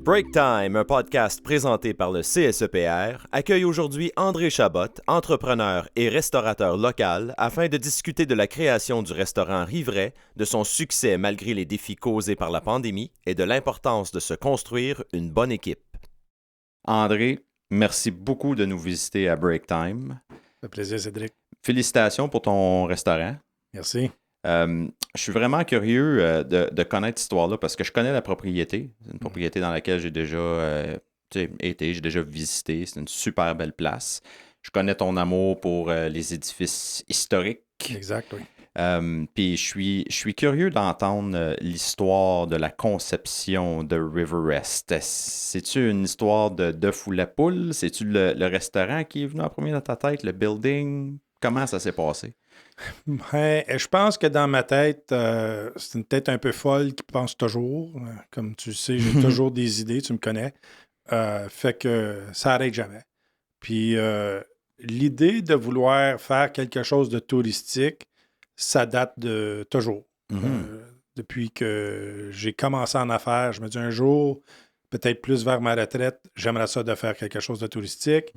Break Time, un podcast présenté par le CSEPR, accueille aujourd'hui André Chabot, entrepreneur et restaurateur local, afin de discuter de la création du restaurant Riveraie, de son succès malgré les défis causés par la pandémie et de l'importance de se construire une bonne équipe. André, merci beaucoup de nous visiter à Break Time. Ça fait plaisir, Cédric. Félicitations pour ton restaurant. Merci. Je suis vraiment curieux de connaître cette histoire-là parce que je connais la propriété. C'est une propriété dans laquelle j'ai déjà été, j'ai déjà visité. C'est une super belle place. Je connais ton amour pour les édifices historiques. Exact, oui. Puis je suis curieux d'entendre l'histoire de la conception de Riverest. C'est-tu une histoire d'œuf ou la poule? C'est-tu le restaurant qui est venu en premier dans ta tête, le building? Comment ça s'est passé? Ben, je pense que dans ma tête, c'est une tête un peu folle qui pense toujours. Comme tu sais, j'ai toujours des idées, tu me connais. Fait que ça n'arrête jamais. Puis l'idée de vouloir faire quelque chose de touristique, ça date de toujours. Depuis que j'ai commencé en affaires, je me dis un jour, peut-être plus vers ma retraite, j'aimerais ça de faire quelque chose de touristique.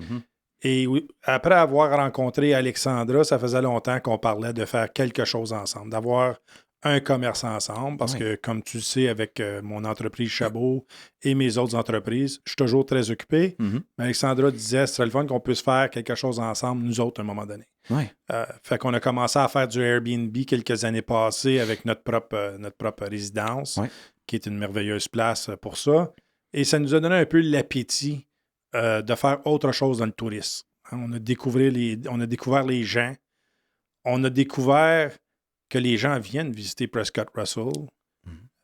Et après avoir rencontré Alexandra, ça faisait longtemps qu'on parlait de faire quelque chose ensemble, d'avoir un commerce ensemble, parce que, comme tu le sais, avec mon entreprise Chabot et mes autres entreprises, je suis toujours très occupé. Mais Alexandra disait, ce serait le fun qu'on puisse faire quelque chose ensemble, nous autres, à un moment donné. Fait qu'on a commencé à faire du Airbnb quelques années passées avec notre propre résidence, qui est une merveilleuse place pour ça. Et ça nous a donné un peu l'appétit de faire autre chose dans le tourisme. On a découvert les gens. On a découvert que les gens viennent visiter Prescott Russell.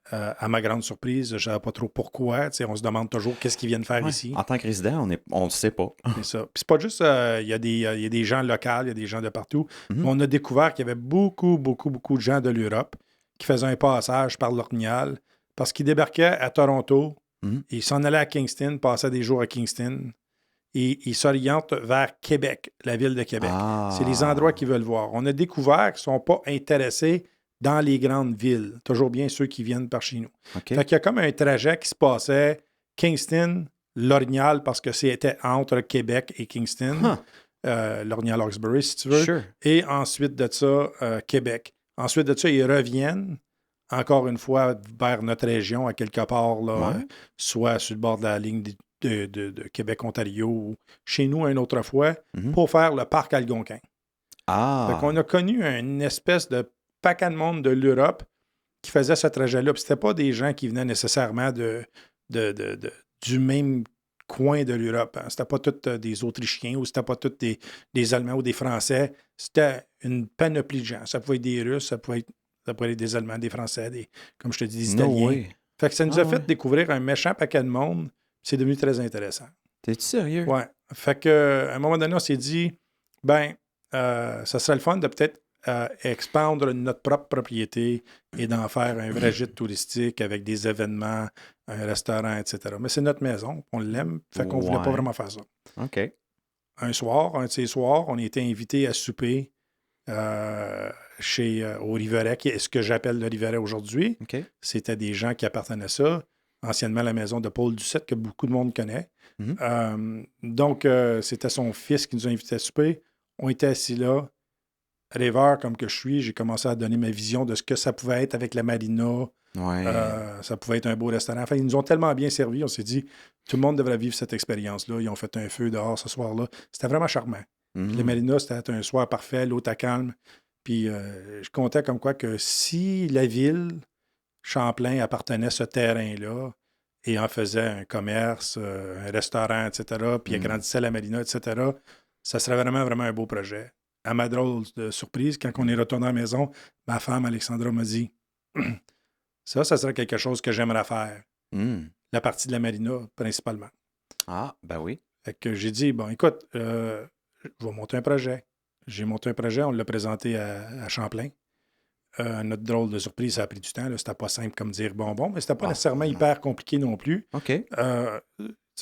À ma grande surprise, je ne savais pas trop pourquoi. On se demande toujours qu'est-ce qu'ils viennent faire ici. En tant que résident, on ne sait pas. C'est ça. Puis c'est pas juste, il y a des gens locaux, il y a des gens de partout. On a découvert qu'il y avait beaucoup de gens de l'Europe qui faisaient un passage par l'Orignal parce qu'ils débarquaient à Toronto. Ils s'en allaient à Kingston, passaient des jours à Kingston et ils s'orientent vers Québec, la ville de Québec. C'est les endroits qu'ils veulent voir. On a découvert qu'ils ne sont pas intéressés dans les grandes villes. Toujours bien ceux qui viennent par chez nous. Fait qu'il y a comme un trajet qui se passait Kingston, L'Orignal, parce que c'était entre Québec et Kingston. L'Orignal-Hawkesbury, si tu veux. Sure. Et ensuite de ça, Québec. Ensuite de ça, ils reviennent encore une fois vers notre région, à quelque part, là, soit sur le bord de la ligne de Québec-Ontario ou chez nous une autre fois, pour faire le parc Algonquin. Fait qu'on a connu une espèce de paquet de monde de l'Europe qui faisait ce trajet-là. Puis c'était pas des gens qui venaient nécessairement du même coin de l'Europe. Hein. C'était pas tous des Autrichiens ou c'était pas tous des Allemands ou des Français. C'était une panoplie de gens. Ça pouvait être des Russes, ça pouvait être des Allemands, des Français, comme je te dis, des Italiens. Fait que ça nous a fait découvrir un méchant paquet de monde. C'est devenu très intéressant. T'es-tu sérieux? Ouais. Fait qu'à un moment donné, on s'est dit, ça serait le fun de peut-être expandre notre propre propriété et d'en faire un vrai gîte touristique avec des événements, un restaurant, etc. Mais c'est notre maison, on l'aime, fait qu'on ne voulait pas vraiment faire ça. OK. Un de ces soirs, on a été invités à souper au Riveraie, qui est ce que j'appelle le Riveraie aujourd'hui. C'était des gens qui appartenaient à ça, anciennement la maison de Paul Ducette, que beaucoup de monde connaît. Donc, c'était son fils qui nous a invités à souper. On était assis là. Rêveur comme que je suis, j'ai commencé à donner ma vision de ce que ça pouvait être avec la marina. Ça pouvait être un beau restaurant. Enfin, ils nous ont tellement bien servi, on s'est dit, tout le monde devrait vivre cette expérience-là. Ils ont fait un feu dehors ce soir-là. C'était vraiment charmant. La marina, c'était un soir parfait, l'eau était calme. Puis je comptais comme quoi que si la ville, Champlain, appartenait à ce terrain-là et en faisait un commerce, un restaurant, etc., puis agrandissait la marina, etc., ça serait vraiment un beau projet. À ma drôle de surprise, quand on est retourné à la maison, ma femme, Alexandra, m'a dit ça serait quelque chose que j'aimerais faire. La partie de la marina, principalement. Ah, ben oui. Fait que j'ai dit, bon, écoute, je vais monter un projet. J'ai monté un projet, on l'a présenté à Champlain. Notre drôle de surprise, ça a pris du temps. Là. C'était pas simple comme dire bonbon, mais c'était pas nécessairement hyper compliqué non plus.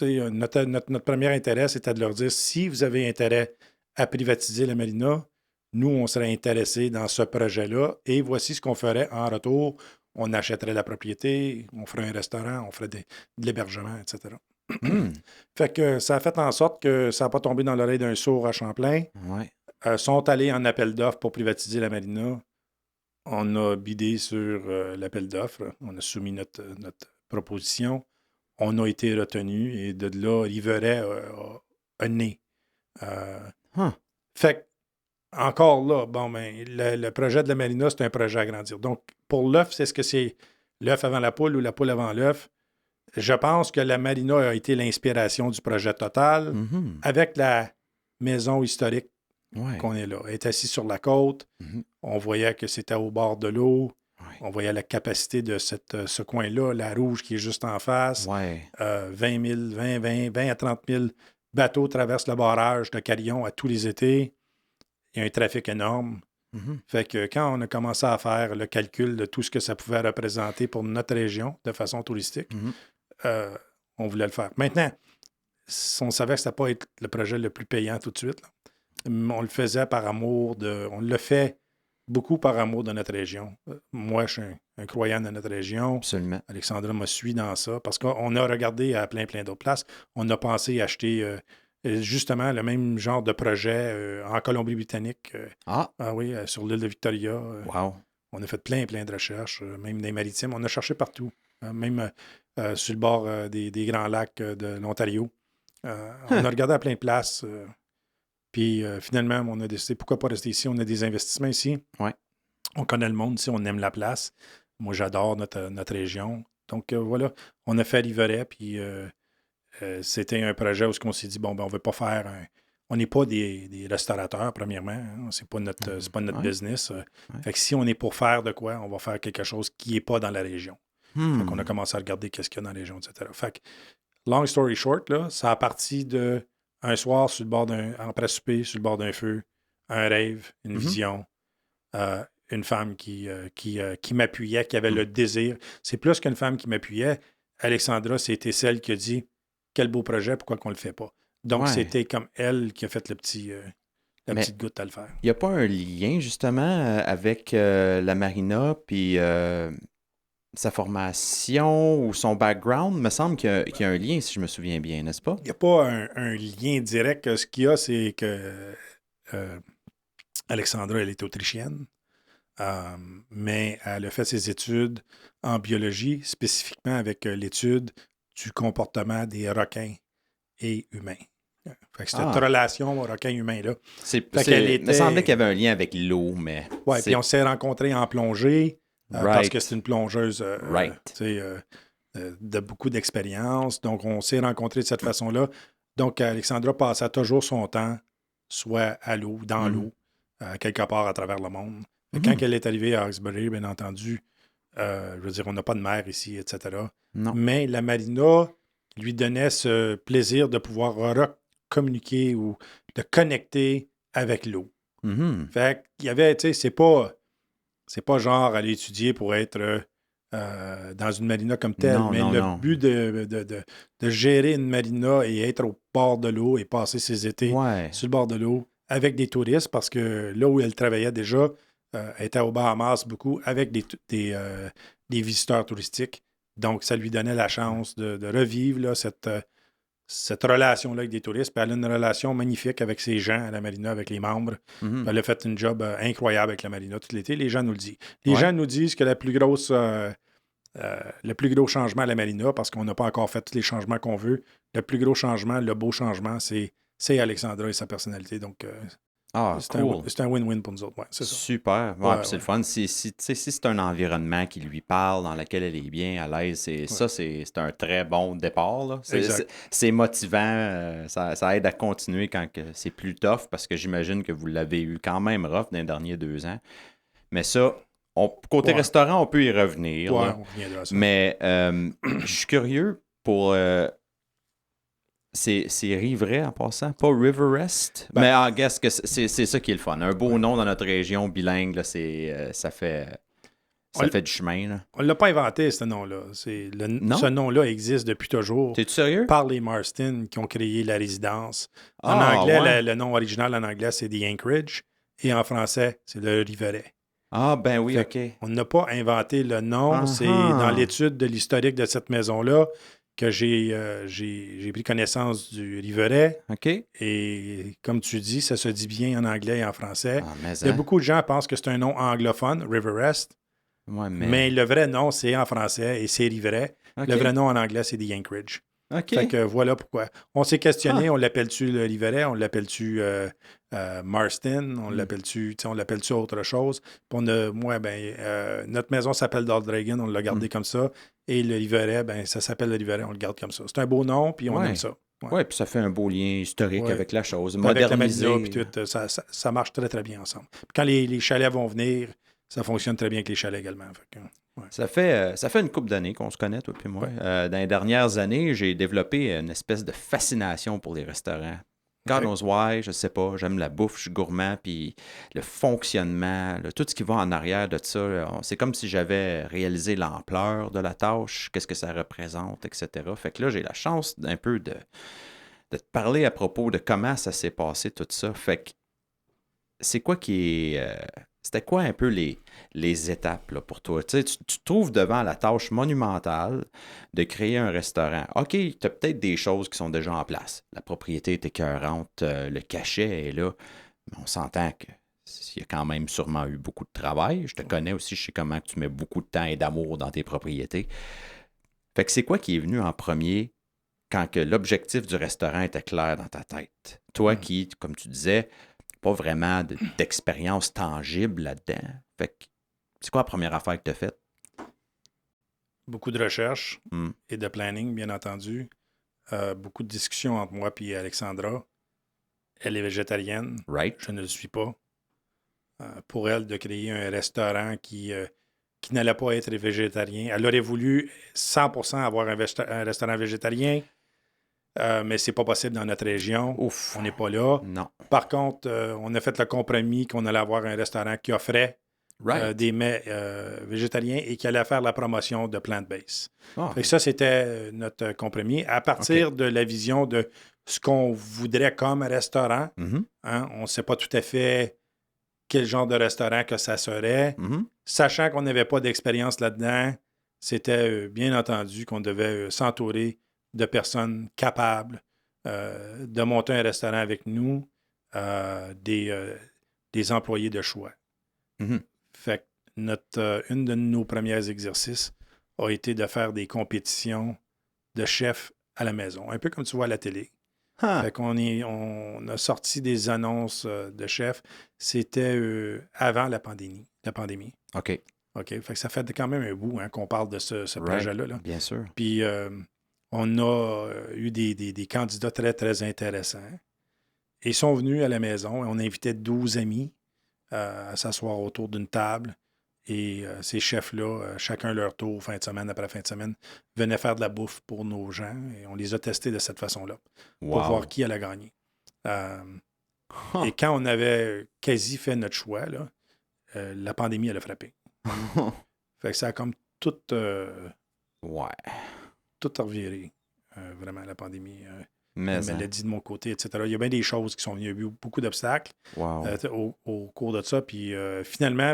Notre premier intérêt, c'était de leur dire, si vous avez intérêt à privatiser la marina, nous, on serait intéressés dans ce projet-là et voici ce qu'on ferait en retour. on achèterait la propriété, on ferait un restaurant, on ferait de l'hébergement, etc. Hmm. Fait que ça a fait en sorte que ça n'a pas tombé dans l'oreille d'un sourd à Champlain. Ouais. Sont allés en appel d'offres pour privatiser la marina. On a bidé sur l'appel d'offres. On a soumis notre proposition. On a été retenu et de là, Riveret a né. Huh. Fait que, encore là, bon, ben, le projet de la marina, c'est un projet à grandir. Donc, pour l'œuf, c'est ce que c'est l'œuf avant la poule ou la poule avant l'œuf? Je pense que la marina a été l'inspiration du projet total Mhm. avec la maison historique Ouais. qu'on est là. Elle est assise sur la côte. Mhm. On voyait que c'était au bord de l'eau. Ouais. On voyait la capacité de ce coin-là, la rouge qui est juste en face. Ouais. 20 à 30 000 bateaux traversent le barrage de Carillon à tous les étés. Il y a un trafic énorme. Mhm. Fait que quand on a commencé à faire le calcul de tout ce que ça pouvait représenter pour notre région de façon touristique, Mhm. on voulait le faire. Maintenant, on savait que ça n'allait pas être le projet le plus payant tout de suite. Là. On le faisait par amour on le fait beaucoup par amour de notre région. Moi, je suis un croyant de notre région. Absolument. Alexandra me suit dans ça parce qu'on a regardé à plein d'autres places. On a pensé acheter justement le même genre de projet en Colombie-Britannique. Ah, Oui, sur l'île de Victoria. wow. On a fait plein de recherches, même des maritimes. On a cherché partout, même sur le bord des Grands Lacs de l'Ontario. On a regardé à plein de places. Puis finalement, on a décidé, pourquoi pas rester ici? On a des investissements ici. Ouais. On connaît le monde ici, on aime la place. Moi, j'adore notre région. Donc voilà, on a fait Riveret, puis c'était un projet où on s'est dit, bon, ben, on ne veut pas faire on n'est pas des restaurateurs, premièrement. Hein. C'est pas notre Ouais. business. Ouais. Fait que si on est pour faire de quoi, on va faire quelque chose qui n'est pas dans la région. Hmm. Fait qu'on a commencé à regarder qu'est-ce qu'il y a dans la région, etc. Fait que, long story short, là, ça a parti de un soir sur le bord après souper, sur le bord d'un feu, un rêve, une vision, une femme qui m'appuyait, qui avait le désir. C'est plus qu'une femme qui m'appuyait. Alexandra, c'était celle qui a dit quel beau projet, pourquoi qu'on le fait pas? Donc, Ouais. c'était comme elle qui a fait la Mais petite goutte à le faire. il n'y a pas un lien, justement, avec la marina, puis sa formation ou son background? Il me semble qu'il y a un lien, si je me souviens bien, n'est-ce pas? Il n'y a pas un lien direct. Ce qu'il y a, c'est que Alexandra, elle est autrichienne, mais elle a fait ses études en biologie, spécifiquement avec l'étude du comportement des requins et humains. Fait que cette relation requin-humain-là. Il me semblait qu'il y avait un lien avec l'eau, mais... Oui, puis on s'est rencontrés en plongée parce que c'est une plongeuse de beaucoup d'expérience. Donc, on s'est rencontrés de cette façon-là. Donc, Alexandra passait toujours son temps soit à l'eau, dans l'eau, quelque part à travers le monde. Quand elle est arrivée à Hawkesbury, bien entendu, je veux dire, on n'a pas de mer ici, etc. Non. Mais la marina lui donnait ce plaisir de pouvoir communiquer ou de connecter avec l'eau. Mm-hmm. Fait qu'il y avait, tu sais, c'est pas genre aller étudier pour être dans une marina comme telle, mais le but de gérer une marina et être au bord de l'eau et passer ses étés sur le bord de l'eau avec des touristes, parce que là où elle travaillait déjà, elle était au Bahamas beaucoup avec des visiteurs touristiques. Donc, ça lui donnait la chance de revivre là, cette relation-là avec des touristes. Puis elle a une relation magnifique avec ses gens à la marina, avec les membres. Mm-hmm. Elle a fait un job incroyable avec la marina tout l'été. Les gens nous le disent. Les gens nous disent que le plus gros changement à la marina, parce qu'on n'a pas encore fait tous les changements qu'on veut, le plus gros changement, le beau changement, c'est Alexandra et sa personnalité. Donc, c'est un win-win pour nous autres. Ouais, c'est ça. Super. C'est le fun. Si c'est un environnement qui lui parle, dans lequel elle est bien à l'aise, c'est un très bon départ. Là. C'est motivant. Ça aide à continuer quand c'est plus tough, parce que j'imagine que vous l'avez eu quand même rough dans les derniers 2 ans. Mais ça, côté restaurant, on peut y revenir. Ouais, on reviendra à ça. Mais je suis curieux pour... C'est Riveret en passant, pas Riverest. Mais I guess que c'est ça qui est le fun. Un beau nom dans notre région bilingue, là, ça fait du chemin. Là. On ne l'a pas inventé, ce nom-là. Ce nom-là existe depuis toujours. T'es-tu sérieux? Par les Marston qui ont créé la résidence. En anglais, le nom original en anglais, c'est The Anchorage. Et en français, c'est le Riveret. Ah, ben oui, Fait OK. on n'a pas inventé le nom. C'est dans l'étude de l'historique de cette maison-là que j'ai pris connaissance du Riveret. OK. Et comme tu dis, ça se dit bien en anglais et en français. Ah, mais Il y a beaucoup de gens qui pensent que c'est un nom anglophone, Riverest. Ouais, Mais le vrai nom, c'est en français et c'est Riveret. OK. Le vrai nom en anglais, c'est The Anchorage. OK. Fait que voilà pourquoi. On s'est questionné, on l'appelle-tu le Riveret, on l'appelle-tu Marston, on l'appelle-tu autre chose. Puis notre maison s'appelle Daldragon, on l'a gardé comme ça. Et le Riveret, ça s'appelle le Riveret, on le garde comme ça. C'est un beau nom, puis on aime ça. Oui, puis ça fait un beau lien historique avec la chose. Avec la Modernisé. marina, puis tout, ça marche très, très bien ensemble. Puis quand les chalets vont venir, ça fonctionne très bien avec les chalets également. Fait que, Ça fait une couple d'années qu'on se connaît, toi et moi. Dans les dernières années, j'ai développé une espèce de fascination pour les restaurants. God knows why, je sais pas. J'aime la bouffe, je suis gourmand, puis le fonctionnement, tout ce qui va en arrière de ça, c'est comme si j'avais réalisé l'ampleur de la tâche, qu'est-ce que ça représente, etc. Fait que là, j'ai la chance d'un peu de te parler à propos de comment ça s'est passé, tout ça. Fait que c'est quoi qui est... c'était quoi un peu les étapes là, pour toi? Tu sais, tu te trouves devant la tâche monumentale de créer un restaurant. OK, tu as peut-être des choses qui sont déjà en place. La propriété est écœurante, le cachet est là. Mais on s'entend qu'il y a quand même sûrement eu beaucoup de travail. Je te connais aussi, je sais comment tu mets beaucoup de temps et d'amour dans tes propriétés. Fait que c'est quoi qui est venu en premier quand que l'objectif du restaurant était clair dans ta tête? Toi qui, comme tu disais, pas vraiment d'expérience tangible là-dedans. Fait que, c'est quoi la première affaire que tu as faite? beaucoup de recherches et de planning, bien entendu. Beaucoup de discussions entre moi et Alexandra. Elle est végétarienne. Right. Je ne le suis pas. Pour elle, de créer un restaurant qui n'allait pas être végétarien. Elle aurait voulu 100% avoir un restaurant végétarien, mais c'est pas possible dans notre région. Ouf. On n'est pas là. Non. Par contre, on a fait le compromis qu'on allait avoir un restaurant qui offrait des mets végétariens et qui allait faire la promotion de plant-based. Fait que ça, c'était notre compromis. À partir de la vision de ce qu'on voudrait comme restaurant, on ne sait pas tout à fait quel genre de restaurant que ça serait. Sachant qu'on n'avait pas d'expérience là-dedans, c'était bien entendu qu'on devait s'entourer de personnes capables de monter un restaurant avec nous, des employés de choix. Fait que une de nos premiers exercices a été de faire des compétitions de chefs à la maison, un peu comme tu vois à la télé. Fait qu'on a sorti des annonces de chefs. C'était avant la pandémie. OK. Fait que ça fait quand même un bout qu'on parle de ce projet-là. Là. Bien sûr. Puis on a eu des candidats très, très intéressants. Et ils sont venus à la maison et on invitait 12 amis à s'asseoir autour d'une table. Et ces chefs-là, chacun leur tour, fin de semaine après fin de semaine, venaient faire de la bouffe pour nos gens. Et on les a testés de cette façon-là pour voir qui allait gagner. Et quand on avait quasi fait notre choix, là, la pandémie, elle a frappé. Fait que ça a comme tout reviré, vraiment, la pandémie. La maladie de mon côté, etc. Il y a bien des choses qui sont venues. Il y a eu beaucoup d'obstacles au cours de ça. Puis finalement,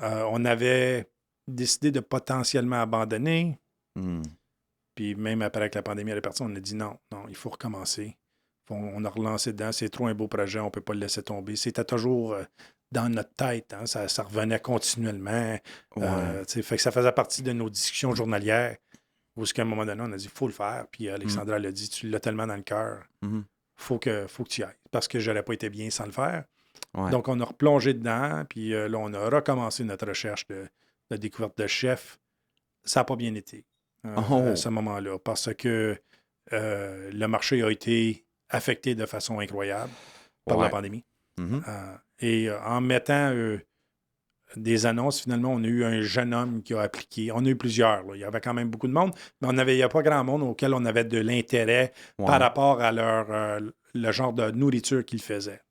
on avait décidé de potentiellement abandonner. Puis même après que la pandémie est partie, on a dit non, il faut recommencer. On a relancé dedans. C'est trop un beau projet, on ne peut pas le laisser tomber. C'était toujours dans notre tête. Hein, ça revenait continuellement. Fait que ça faisait partie de nos discussions journalières. Où à un moment donné, on a dit, il faut le faire. Puis Alexandra l'a dit, tu l'as tellement dans le cœur, faut que tu y ailles. Parce que je n'aurais pas été bien sans le faire. Donc, on a replongé dedans. Puis là, on a recommencé notre recherche de découverte de chef. Ça n'a pas bien été à ce moment-là. Parce que le marché a été affecté de façon incroyable par la pandémie. Et en mettant des annonces, finalement, on a eu un jeune homme qui a appliqué. On a eu plusieurs. Là. Il y avait quand même beaucoup de monde, mais il n'y a pas grand monde auquel on avait de l'intérêt par rapport à le genre de nourriture qu'ils faisaient.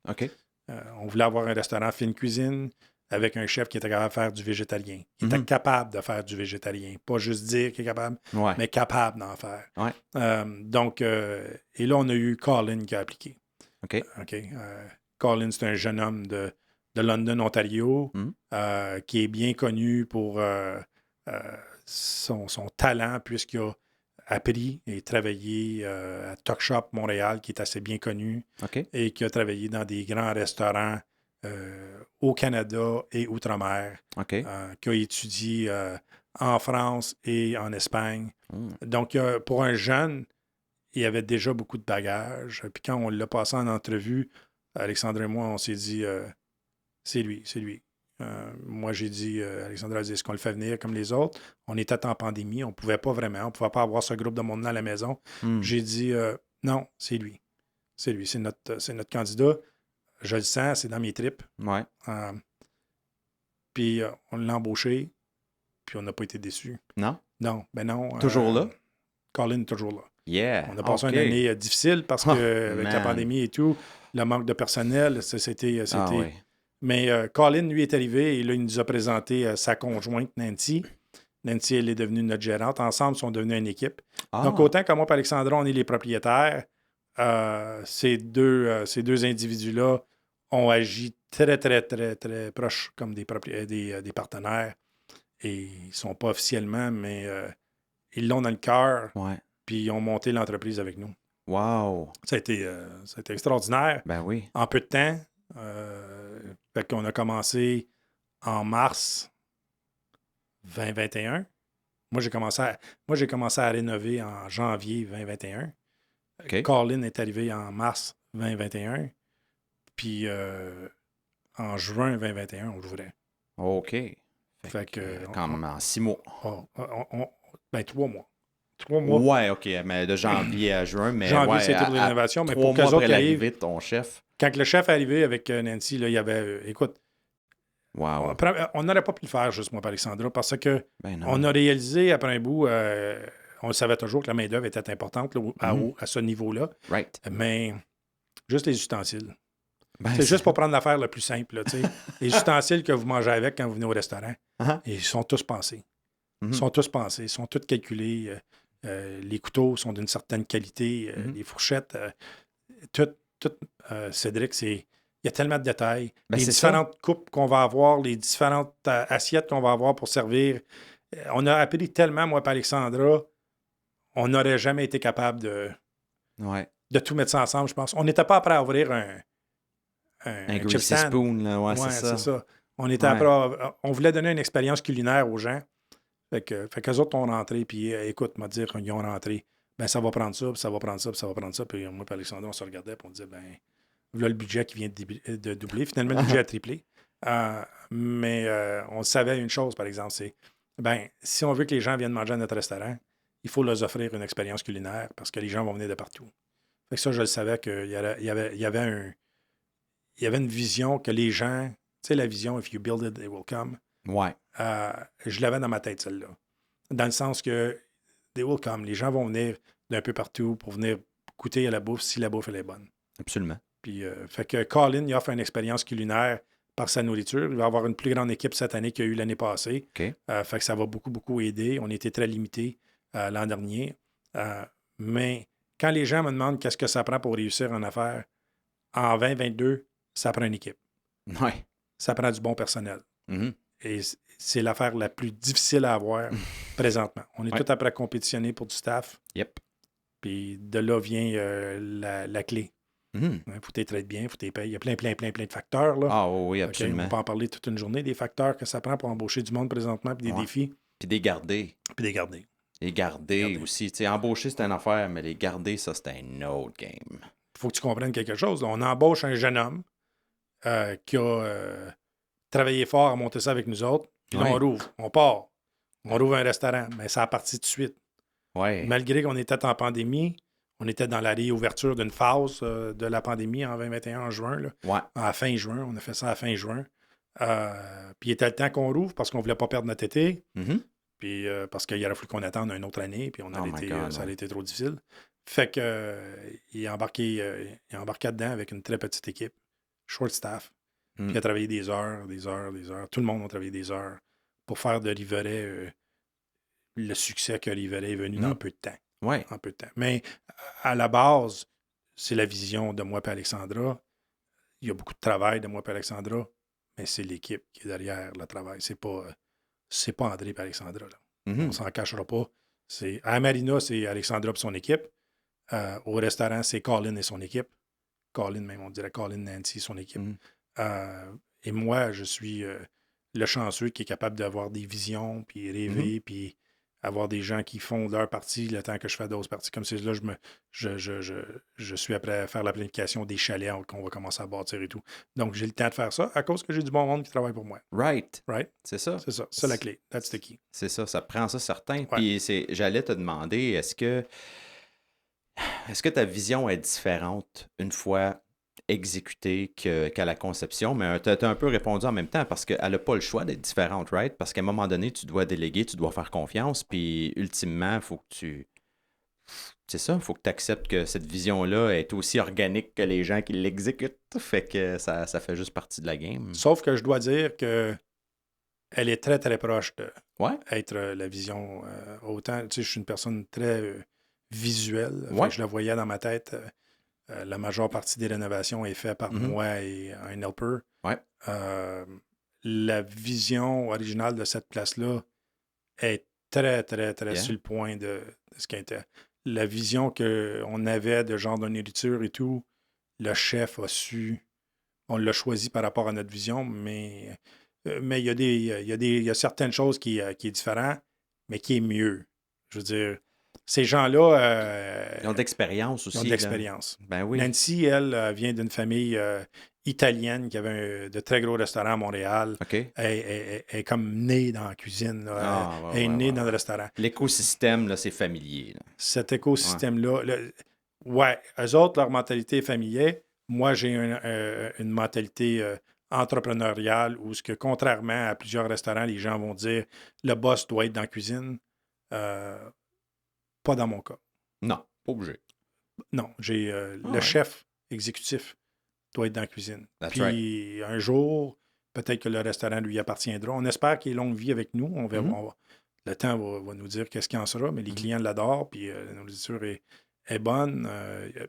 On voulait avoir un restaurant fine cuisine avec un chef qui était capable de faire du végétarien. Qui était capable de faire du végétarien. Pas juste dire qu'il est capable, mais capable d'en faire. Et là, on a eu Colin qui a appliqué. Colin, c'est un jeune homme de de London, Ontario, Mm. qui est bien connu pour son talent, puisqu'il a appris et travaillé à Tuck Shop Montréal, qui est assez bien connu, OK. et qui a travaillé dans des grands restaurants au Canada et outre-mer, OK. qui a étudié en France et en Espagne. Mm. Donc, pour un jeune, il avait déjà beaucoup de bagages. Puis quand on l'a passé en entrevue, Alexandre et moi, on s'est dit, c'est lui, c'est lui. Moi, j'ai dit, Alexandre a dit, est-ce qu'on le fait venir comme les autres? On était en pandémie, on ne pouvait pas vraiment, on ne pouvait pas avoir ce groupe de monde à la maison. Mm. J'ai dit, non, c'est lui. C'est lui, c'est notre candidat. Je le sens, c'est dans mes tripes. Ouais. Puis on l'a embauché, puis on n'a pas été déçus. Non? Non, ben non. Toujours là? Colin est toujours là. Yeah. On a passé OK. une année difficile parce Oh, qu'avec la man. pandémie et tout, le manque de personnel, c'était. Ah oui. Mais Colin, lui, est arrivé et là, il nous a présenté sa conjointe, Nancy. Nancy, elle est devenue notre gérante. Ensemble, ils sont devenus une équipe. Ah. Donc, autant que moi et Alexandra, on est les propriétaires, ces deux individus-là ont agi très, très, très, très proches comme des partenaires. Et ils ne sont pas officiellement, mais ils l'ont dans le cœur. Ouais. Puis ils ont monté l'entreprise avec nous. Wow. Ça a été extraordinaire. Ben oui. En peu de temps. Fait qu'on a commencé en mars 2021. Moi, j'ai commencé à rénover en janvier 2021. OK. Colin est arrivé en mars 2021. Puis en juin 2021, on l'ouvrait. OK. Fait que, quand même en 6 mois. 3 mois. 3 mois. Ouais, OK. Mais de janvier à juin. Mais Janvier, ouais, c'était pour l'innovation. Mais 3 pour mois qu'eux autres après qui arrivent, l'arrivée de ton chef. quand le chef est arrivé avec Nancy, là, il y avait... écoute, Wow. on n'aurait pas pu le faire juste moi, par Alexandra, parce que Ben non. on a réalisé après un bout, on le savait toujours que la main-d'œuvre était importante là, à ce niveau-là, Right. mais juste les ustensiles. Ben, C'est juste pour prendre l'affaire la plus simple. Là, les ustensiles que vous mangez avec quand vous venez au restaurant, Uh-huh. ils sont tous pensés. Mhm. Ils sont tous pensés, ils sont tous calculés. Les couteaux sont d'une certaine qualité, les fourchettes, tout, Cédric, il y a tellement de détails. Ben, les c'est différentes coupes qu'on va avoir, les différentes assiettes qu'on va avoir pour servir. On a appris tellement, moi et Alexandra, on n'aurait jamais été capable Ouais. de tout mettre ça ensemble, je pense. On n'était pas prêt à ouvrir un chip greasy stand. spoon, là. Ouais, Ouais, c'est ça. On était on voulait donner une expérience culinaire aux gens. Fait qu'eux autres ont rentré, puis écoute, m'a dire qu'ils ont rentré. Ben, ça va prendre ça, puis ça va prendre ça, puis ça va prendre ça. Puis moi et Alexandra, on se regardait, puis on disait, ben, voilà le budget qui vient de doubler. Finalement, le budget a triplé. Mais on savait une chose, par exemple, c'est, ben, si on veut que les gens viennent manger à notre restaurant, il faut leur offrir une expérience culinaire parce que les gens vont venir de partout. Fait que ça, je le savais qu'il y avait une vision que les gens, tu sais, la vision, if you build it, they will come. Ouais. Je l'avais dans ma tête, celle-là. Dans le sens que they will come. Les gens vont venir d'un peu partout pour venir goûter à la bouffe si la bouffe elle est bonne. Absolument. Puis, fait que Colin, il offre une expérience culinaire par sa nourriture. Il va avoir une plus grande équipe cette année qu'il y a eu l'année passée. OK. Fait que ça va beaucoup, beaucoup aider. On était très limités l'an dernier. Mais quand les gens me demandent qu'est-ce que ça prend pour réussir en affaires, en 2022, ça prend une équipe. Ouais. Ça prend du bon personnel. Mhm. Et c'est l'affaire la plus difficile à avoir présentement. On est tout après compétitionner pour du staff. Yep. Puis de là vient la clé. Mhm. Il faut t'être bien, il faut t'être payé. Il y a plein de facteurs. Là. Ah oui, OK, absolument. on peut en parler toute une journée, des facteurs que ça prend pour embaucher du monde présentement, puis des défis, Puis des garder. puis des garder. Les garder aussi. Tu sais, embaucher, c'est une affaire, mais les garder, ça, c'est un autre game. Il faut que tu comprennes quelque chose. Là. On embauche un jeune homme qui a travaillé fort à monter ça avec nous autres. Puis là, on rouvre, on part. On rouvre un restaurant, mais ça a parti tout de suite. Ouais. Malgré qu'on était en pandémie, on était dans la réouverture d'une phase de la pandémie en 2021, en juin. Là. Ouais. À fin juin, on a fait ça à fin juin. Puis il était le temps qu'on rouvre parce qu'on ne voulait pas perdre notre été. Mhm. Puis parce qu'il aurait fallu qu'on attende une autre année, puis ça allait été trop difficile. Fait que il est embarqué dedans avec une très petite équipe, short staff. Puis il a travaillé des heures. Tout le monde a travaillé des heures pour faire de Riveret le succès que Riveret est venu dans peu de temps. Ouais. En peu de temps. Mais à la base, c'est la vision de moi et Alexandra. Il y a beaucoup de travail de moi et Alexandra, mais c'est l'équipe qui est derrière le travail. C'est pas André et Alexandra. Là. Mhm. On s'en cachera pas. À Marina, c'est Alexandra et son équipe. Au restaurant, c'est Colin et son équipe. Colin, même, on dirait Colin, Nancy, son équipe. Mhm. Et moi, je suis le chanceux qui est capable d'avoir des visions, puis rêver, puis avoir des gens qui font leur partie le temps que je fais d'autres parties. Comme c'est là, je suis après à faire la planification des chalets qu'on va commencer à bâtir et tout. Donc, j'ai le temps de faire ça à cause que j'ai du bon monde qui travaille pour moi. Right. Right? C'est ça. C'est ça. C'est la clé. That's the key. C'est ça, ça prend ça certain. Ouais. Puis j'allais te demander, est-ce que ta vision est différente une fois exécutée qu'à la conception? Mais tu as un peu répondu en même temps parce qu'elle n'a pas le choix d'être différente, right? Parce qu'à un moment donné, tu dois déléguer, tu dois faire confiance, puis ultimement, il faut que tu... C'est ça, il faut que tu acceptes que cette vision-là est aussi organique que les gens qui l'exécutent. Fait que ça fait juste partie de la game. Sauf que je dois dire que elle est très, très proche de Ouais. être la vision. Autant, tu sais, je suis une personne très visuelle. Fait Ouais. que je la voyais dans ma tête. La majeure partie des rénovations est faite par moi et un helper. Ouais. La vision originale de cette place-là est très, très, très Yeah. sur le point de ce qu'elle était. La vision qu'on avait de genre de nourriture et tout, le chef a su. On l'a choisi par rapport à notre vision, mais il y a certaines choses qui est différent, mais qui est mieux. Je veux dire, ces gens-là... Ils ont de l'expérience Ils aussi. ont de là. l'expérience. Ben oui. Nancy, elle, vient d'une famille italienne qui avait de très gros restaurants à Montréal. OK. Elle est comme née dans la cuisine. Là. Ah, ouais, Elle est ouais, née ouais, dans le ouais. restaurant. L'écosystème, là, c'est familier. Là. Cet écosystème-là, eux autres, leur mentalité est familière. Moi, j'ai une mentalité entrepreneuriale où, contrairement à plusieurs restaurants, les gens vont dire le boss doit être dans la cuisine. Pas dans mon cas. Non, pas obligé. Non, j'ai le ouais. chef exécutif doit être dans la cuisine. That's Puis un jour, peut-être que le restaurant lui appartiendra. On espère qu'il ait longue vie avec nous. On verra, le temps va nous dire qu'est-ce qu'il en sera, mais les clients l'adorent, puis la nourriture est bonne.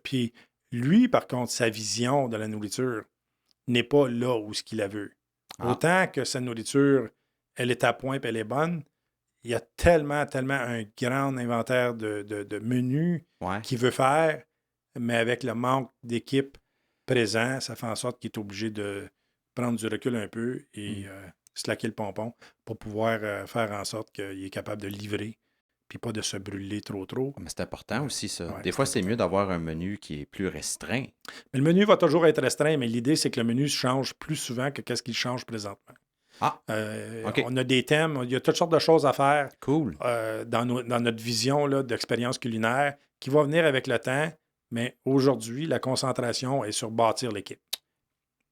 Puis lui, par contre, sa vision de la nourriture n'est pas là où ce qu'il la veut. Autant que sa nourriture, elle est à point et elle est bonne, il y a tellement un grand inventaire de menus qu'il veut faire, mais avec le manque d'équipe présent, ça fait en sorte qu'il est obligé de prendre du recul un peu et slacker le pompon pour pouvoir faire en sorte qu'il est capable de livrer puis pas de se brûler trop. Mais c'est important aussi, ça. Ouais, des fois, c'est mieux d'avoir un menu qui est plus restreint. Mais le menu va toujours être restreint, mais l'idée, c'est que le menu change plus souvent que qu'est-ce qu'il change présentement. OK. On a des thèmes, il y a toutes sortes de choses à faire Cool. dans notre vision là, d'expérience culinaire qui va venir avec le temps, mais aujourd'hui, la concentration est sur bâtir l'équipe.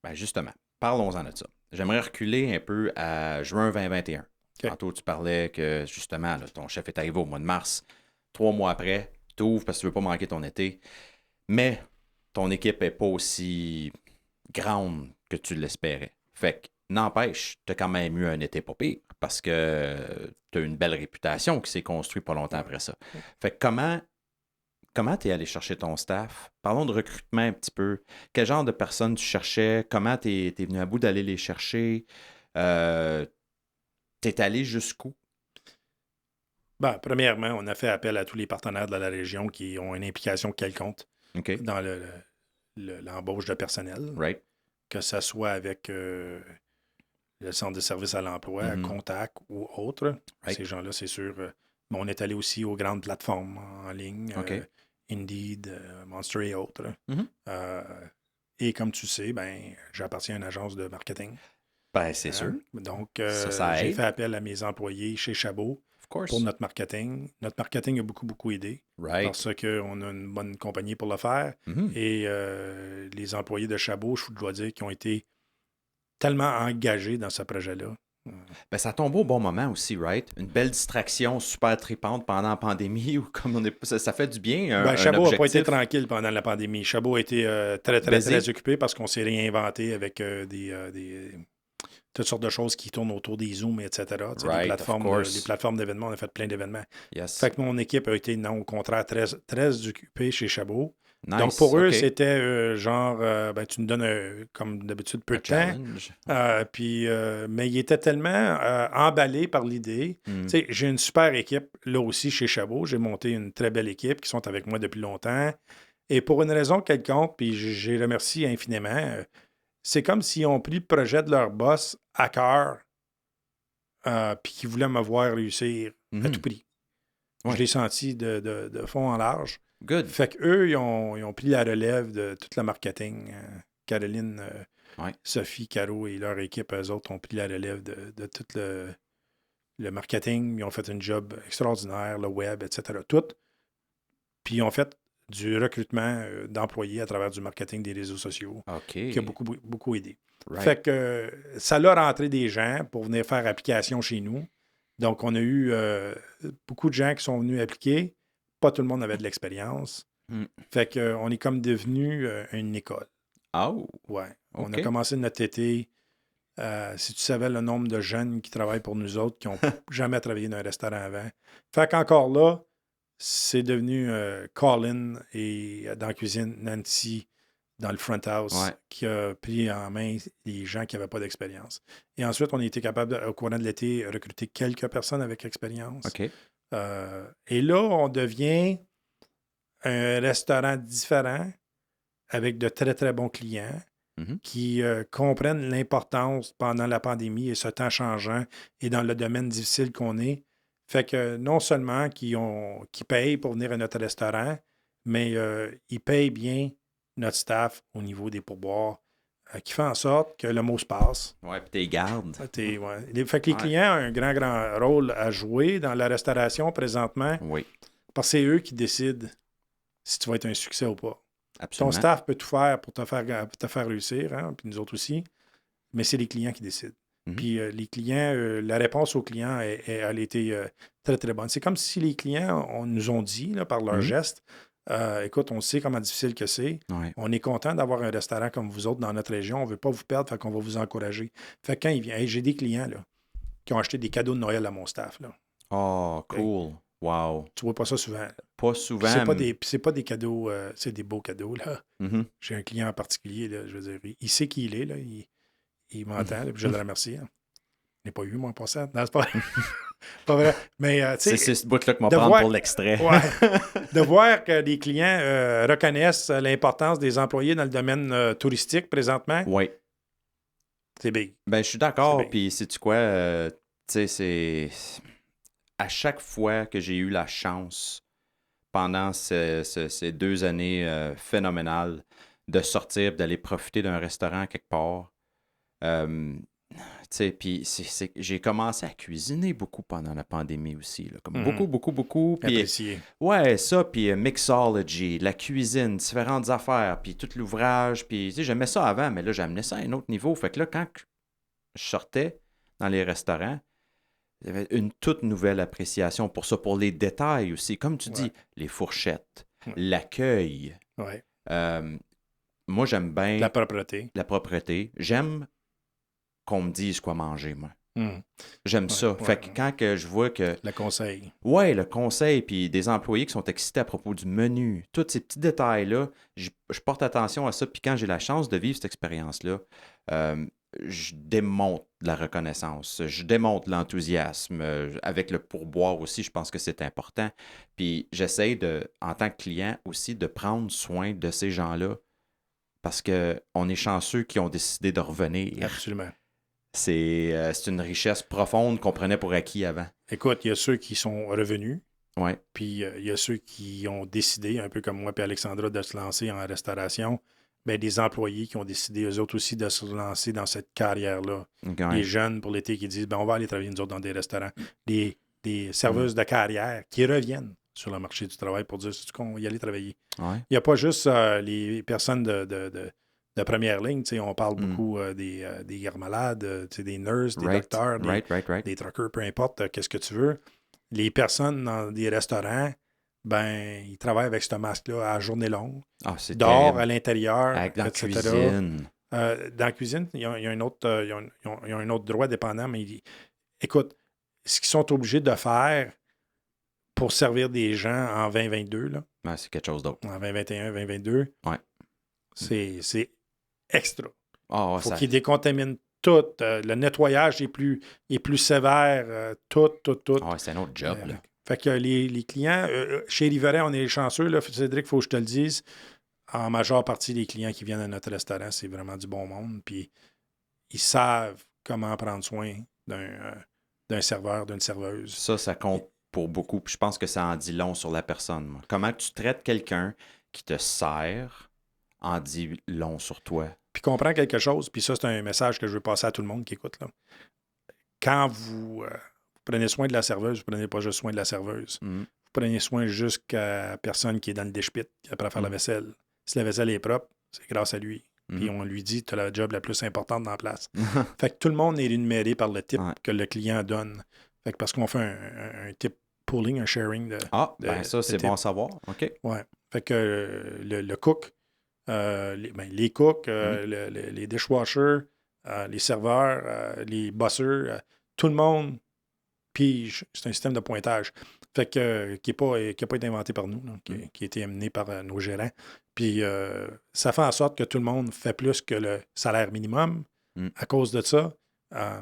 Ben justement, parlons-en de ça. J'aimerais reculer un peu à juin 2021. Okay. Tantôt, tu parlais que, justement, là, ton chef est arrivé au mois de mars. 3 mois après, tu ouvres parce que tu ne veux pas manquer ton été. Mais ton équipe n'est pas aussi grande que tu l'espérais. Fait que, n'empêche, tu as quand même eu un été pas pire parce que tu as une belle réputation qui s'est construite pas longtemps après ça. Fait que comment tu es allé chercher ton staff? Parlons de recrutement un petit peu. Quel genre de personnes tu cherchais? Comment tu es venu à bout d'aller les chercher? T'es allé jusqu'où? Ben, premièrement, on a fait appel à tous les partenaires de la région qui ont une implication quelconque dans l'embauche de personnel. Right. Que ce soit avec le centre de services à l'emploi, Contact ou autre. Right. Ces gens-là, c'est sûr. Mais on est allé aussi aux grandes plateformes en ligne, Indeed, Monster et autres. Et comme tu sais, j'appartiens à une agence de marketing. Ben, c'est sûr. Donc, ça j'ai fait appel à mes employés chez Chabot pour notre marketing. Notre marketing a beaucoup aidé parce qu'on a une bonne compagnie pour le faire. Et les employés de Chabot, je dois dire, qui ont été tellement engagés dans ce projet-là. Ben, ça tombe au bon moment aussi, right? Une belle distraction super tripante pendant la pandémie ou comme on est, ça fait du bien. Chabot n'a pas été tranquille pendant la pandémie. Chabot a été très occupé parce qu'on s'est réinventé avec toutes sortes de choses qui tournent autour des Zooms, etc. Les plateformes d'événements, on a fait plein d'événements. Yes. Fait que mon équipe a été, non, au contraire, très, très occupée chez Chabot. Nice. Donc, pour eux, OK. c'était genre, tu nous donnes, comme d'habitude, peu Un de temps. challenge. Mais ils étaient tellement emballés par l'idée. Mm. Tu sais, j'ai une super équipe, là aussi, chez Chabot. J'ai monté une très belle équipe qui sont avec moi depuis longtemps. Et pour une raison quelconque, puis je les remercie infiniment, c'est comme s'ils ont pris le projet de leur boss à cœur, puis qu'ils voulaient me voir réussir à tout prix. Ouais. Je l'ai senti de fond en large. Good. Fait qu'eux, ils ont pris la relève de tout le marketing. Caroline, Ouais. Sophie, Caro et leur équipe, eux autres, ont pris la relève de tout le marketing. Ils ont fait un job extraordinaire, le web, etc. Tout. Puis ils ont fait du recrutement d'employés à travers du marketing des réseaux sociaux, OK. qui a beaucoup, beaucoup aidé. Right. Fait que ça l'a rentré des gens pour venir faire application chez nous. Donc, on a eu beaucoup de gens qui sont venus appliquer. Pas tout le monde avait de l'expérience. Mm. Fait qu'on est comme devenu une école. Oh. Ouais. On OK. a commencé notre été. Si tu savais le nombre de jeunes qui travaillent pour nous autres, qui n'ont jamais travaillé dans un restaurant avant. Fait qu'encore là, c'est devenu Colin et dans la cuisine, Nancy, dans le front house, Ouais. qui a pris en main les gens qui n'avaient pas d'expérience. Et ensuite, on a été capable, au courant de l'été, recruter quelques personnes avec expérience. OK. Et là, on devient un restaurant différent avec de très, très bons clients qui comprennent l'importance pendant la pandémie et ce temps changeant et dans le domaine difficile qu'on est. Fait que non seulement qui payent pour venir à notre restaurant, mais ils payent bien notre staff au niveau des pourboires, qui fait en sorte que le mot se passe. Ouais, puis t'es gardes. Ouais. Fait que les clients ont un grand, grand rôle à jouer dans la restauration présentement, Oui, parce que c'est eux qui décident si tu vas être un succès ou pas. absolument. Ton staff peut tout faire pour te faire réussir, hein, puis nous autres aussi, mais c'est les clients qui décident. Puis les clients, la réponse aux clients, elle a été très, très bonne. C'est comme si les clients nous ont dit, là, par leurs gestes, écoute, on sait comment difficile que c'est. Ouais. On est content d'avoir un restaurant comme vous autres dans notre région. On ne veut pas vous perdre, fait qu'on va vous encourager. Fait que quand ils viennent, j'ai des clients là, qui ont acheté des cadeaux de Noël à mon staff. Là. Oh, cool. Wow. Tu vois pas ça souvent. Pas Puis souvent. c'est pas des cadeaux, c'est des beaux cadeaux. Là. Mhm. J'ai un client en particulier, là, je veux dire, il sait qui il est, là, il m'entend, là, puis je le remercie. Hein. Je n'ai pas eu, moi, en passant. Non, c'est pas, pas vrai. Mais, tu sais, C'est ce bout-là que m'en de prendre voir- pour l'extrait. ouais, de voir que les clients reconnaissent l'importance des employés dans le domaine touristique présentement, Oui. c'est big. Ben, je suis d'accord. C'est bien. Puis, sais-tu quoi? Tu sais, c'est. À chaque fois que j'ai eu la chance, pendant ces 2 années phénoménales, de sortir et d'aller profiter d'un restaurant quelque part, tu sais, puis j'ai commencé à cuisiner beaucoup pendant la pandémie aussi. Là, comme beaucoup. Puis, Apprécié. ouais, ça, puis mixology, la cuisine, différentes affaires, puis tout l'ouvrage, puis tu sais, j'aimais ça avant, mais là, j'ai amené ça à un autre niveau. Fait que là, quand je sortais dans les restaurants, j'avais une toute nouvelle appréciation pour ça, pour les détails aussi. Comme tu dis, les fourchettes, l'accueil. Ouais. Moi, j'aime bien La propreté. la propreté. J'aime qu'on me dise quoi manger, moi. Hum. J'aime ça. ouais, Fait que quand que je vois que Le conseil. ouais, le conseil, puis des employés qui sont excités à propos du menu, tous ces petits détails-là, je porte attention à ça. Puis quand j'ai la chance de vivre cette expérience-là, je démontre la reconnaissance, je démontre l'enthousiasme. Avec le pourboire aussi, je pense que c'est important. Puis j'essaie en tant que client aussi, de prendre soin de ces gens-là parce qu'on est chanceux qui ont décidé de revenir. Absolument. C'est une richesse profonde qu'on prenait pour acquis avant. Écoute, il y a ceux qui sont revenus, Ouais. puis il y a ceux qui ont décidé, un peu comme moi et Alexandra, de se lancer en restauration. Bien, des employés qui ont décidé, eux autres aussi, de se lancer dans cette carrière-là. Ouais. Des jeunes pour l'été qui disent, ben, on va aller travailler, nous autres, dans des restaurants. Des serveuses de carrière qui reviennent sur le marché du travail pour dire, c'est qu'on va y aller travailler. Ouais. Il n'y a pas juste les personnes de première ligne. Tu sais, on parle beaucoup des gardes malades, tu sais, des nurses, des docteurs, des truckers, peu importe, qu'est-ce que tu veux. Les personnes dans des restaurants, ben, ils travaillent avec ce masque-là à journée longue. Ah, c'est Dehors, terrible. à l'intérieur, Dans la etc. cuisine. Dans la cuisine, il y a un autre, ils ont un autre droit dépendant, mais écoute, ce qu'ils sont obligés de faire pour servir des gens en 2022, là, Ouais, c'est quelque chose d'autre. En 2021, 2022. Ouais. C'est extra. Ah, Il faut ça... qu'ils décontaminent tout. Le nettoyage est plus sévère. Tout. Ah, ouais, c'est un autre job, là. Fait que les clients, chez Riverain, on est chanceux, là, Cédric, il faut que je te le dise. En majeure partie, les clients qui viennent à notre restaurant, c'est vraiment du bon monde. Puis ils savent comment prendre soin d'un serveur, d'une serveuse. Ça compte pour beaucoup. Puis je pense que ça en dit long sur la personne. Moi. Comment tu traites quelqu'un qui te sert en dit long sur toi. Puis comprends quelque chose, puis ça, c'est un message que je veux passer à tout le monde qui écoute, là. Quand vous prenez soin de la serveuse, vous ne prenez pas juste soin de la serveuse. Mm. Vous prenez soin jusqu'à la personne qui est dans le dish-pit, qui apprend à faire la vaisselle. Si la vaisselle est propre, c'est grâce à lui. Puis on lui dit, tu as la job la plus importante dans la place. Fait que tout le monde est rémunéré par le tip que le client donne. Fait que parce qu'on fait un tip pooling, un sharing de. Ben ça, c'est bon à savoir. OK. Ouais. Fait que le cook, les cooks, les dishwashers, les serveurs, les bossers, tout le monde pige. C'est un système de pointage. Fait que, qui n'a pas été inventé par nous, là, qui a été amené par nos gérants. Puis ça fait en sorte que tout le monde fait plus que le salaire minimum à cause de ça.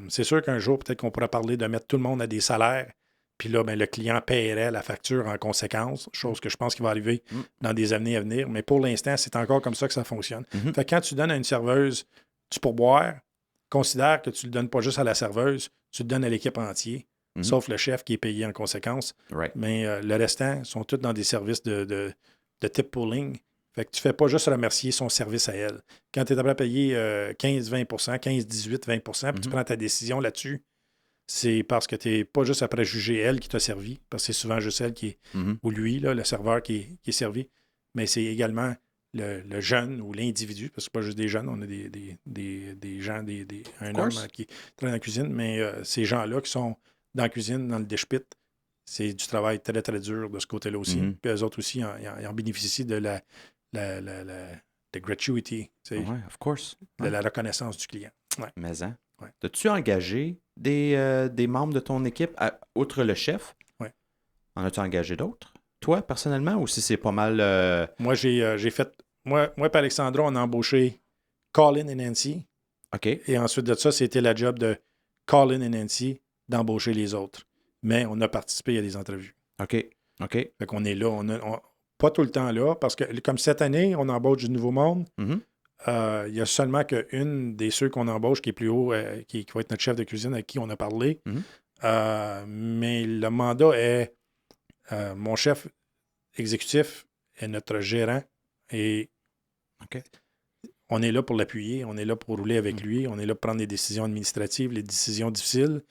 C'est sûr qu'un jour, peut-être qu'on pourrait parler de mettre tout le monde à des salaires. Puis là, le client paierait la facture en conséquence, chose que je pense qu'il va arriver dans des années à venir. Mais pour l'instant, c'est encore comme ça que ça fonctionne. Fait que quand tu donnes à une serveuse du pourboire, considère que tu ne le donnes pas juste à la serveuse, tu le donnes à l'équipe entière, sauf le chef qui est payé en conséquence. Right. Mais le restant sont tous dans des services de tip pooling. Fait que tu ne fais pas juste remercier son service à elle. Quand tu es prêt à payer 15-20 15, 18, 20 puis tu prends ta décision là-dessus, c'est parce que tu n'es pas juste après juger elle qui t'a servi, parce que c'est souvent juste elle qui est, ou lui, là, le serveur qui est servi, mais c'est également le jeune ou l'individu, parce que c'est pas juste des jeunes, on a des gens, un homme qui travaille dans la cuisine, mais ces gens-là qui sont dans la cuisine, dans le dish pit, c'est du travail très, très dur de ce côté-là aussi. Puis eux autres aussi, ils en bénéficient de la gratuity, of course. De la reconnaissance du client. Ouais. Mais hein? Ouais. As-tu engagé des membres de ton équipe, outre le chef? Oui. En as-tu engagé d'autres? Toi, personnellement, ou si c'est pas mal... Moi, j'ai fait... Moi et Alexandra, on a embauché Colin et Nancy. OK. Et ensuite de ça, c'était la job de Colin et Nancy d'embaucher les autres. Mais on a participé à des entrevues. OK. Fait qu'on est là. Pas tout le temps là, parce que comme cette année, on embauche du nouveau monde. Il y a seulement qu'une des ceux qu'on embauche qui est plus haut, qui va être notre chef de cuisine avec qui on a parlé. Mais le mandat est mon chef exécutif est notre gérant et on est là pour l'appuyer, on est là pour rouler avec lui, on est là pour prendre des décisions administratives, les décisions difficiles,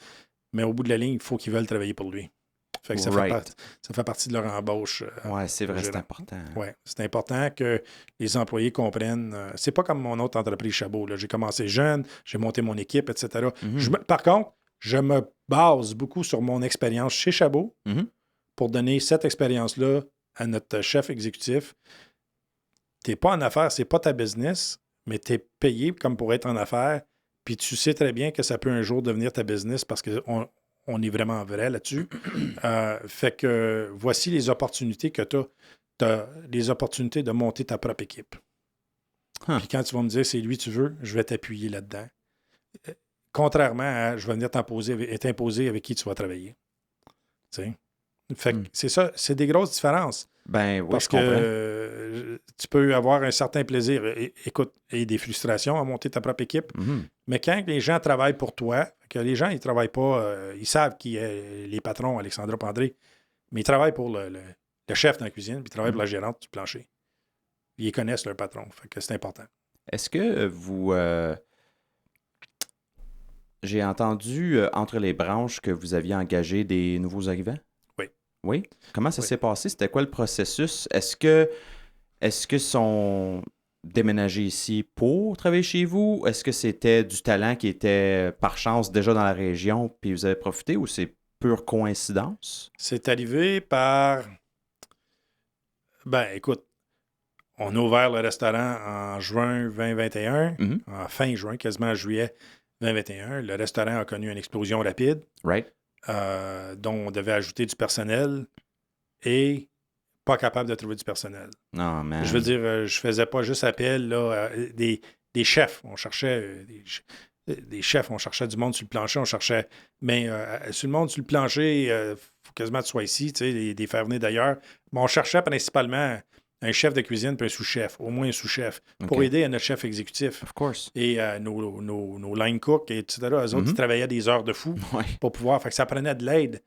mais au bout de la ligne, il faut qu'ils veulent travailler pour lui. Fait que ça fait partie de leur embauche. Oui, c'est vrai, c'est important. Oui, c'est important que les employés comprennent. C'est pas comme mon autre entreprise Chabot. Là. J'ai commencé jeune, j'ai monté mon équipe, etc. Par contre, je me base beaucoup sur mon expérience chez Chabot pour donner cette expérience-là à notre chef exécutif. Tu n'es pas en affaires, c'est pas ta business, mais tu es payé comme pour être en affaires. Puis tu sais très bien que ça peut un jour devenir ta business parce qu'on est vraiment vrai là-dessus. Fait que voici les opportunités que tu as. Tu as les opportunités de monter ta propre équipe. Puis quand tu vas me dire c'est lui tu veux, je vais t'appuyer là-dedans. Contrairement à je vais venir t'imposer avec qui tu vas travailler. T'sais? Fait que c'est ça, c'est des grosses différences. Ben oui, parce que tu peux avoir un certain plaisir, écoute, et des frustrations à monter ta propre équipe. Mais quand les gens travaillent pour toi, que les gens, ils travaillent pas, ils savent qui est les patrons, Alexandra et André, mais ils travaillent pour le chef dans la cuisine, puis ils travaillent pour la gérante du plancher. Ils connaissent leur patron, fait que c'est important. Est-ce que vous... J'ai entendu entre les branches que vous aviez engagé des nouveaux arrivants? Oui? Comment ça s'est passé? C'était quoi le processus? Est-ce que sont déménagés ici pour travailler chez vous? Est-ce que c'était du talent qui était par chance déjà dans la région puis vous avez profité ou c'est pure coïncidence? C'est arrivé par... Ben, écoute, on a ouvert le restaurant en juin 2021, en fin juin, quasiment en juillet 2021. Le restaurant a connu une explosion rapide. Right. Dont on devait ajouter du personnel et pas capable de trouver du personnel. Non, man. Je veux dire, je faisais pas juste appel là, des chefs. On cherchait des chefs, on cherchait du monde sur le plancher, on cherchait. Mais sur le monde sur le plancher, il faut quasiment que tu sois ici, tu sais, des faire venir d'ailleurs. Mais on cherchait principalement un chef de cuisine puis un sous-chef, au moins un sous-chef, pour aider à notre chef exécutif. Of course. Et nos line cooks, etc. Eux autres, ils travaillaient des heures de fou pour pouvoir. Fait que ça prenait de l'aide.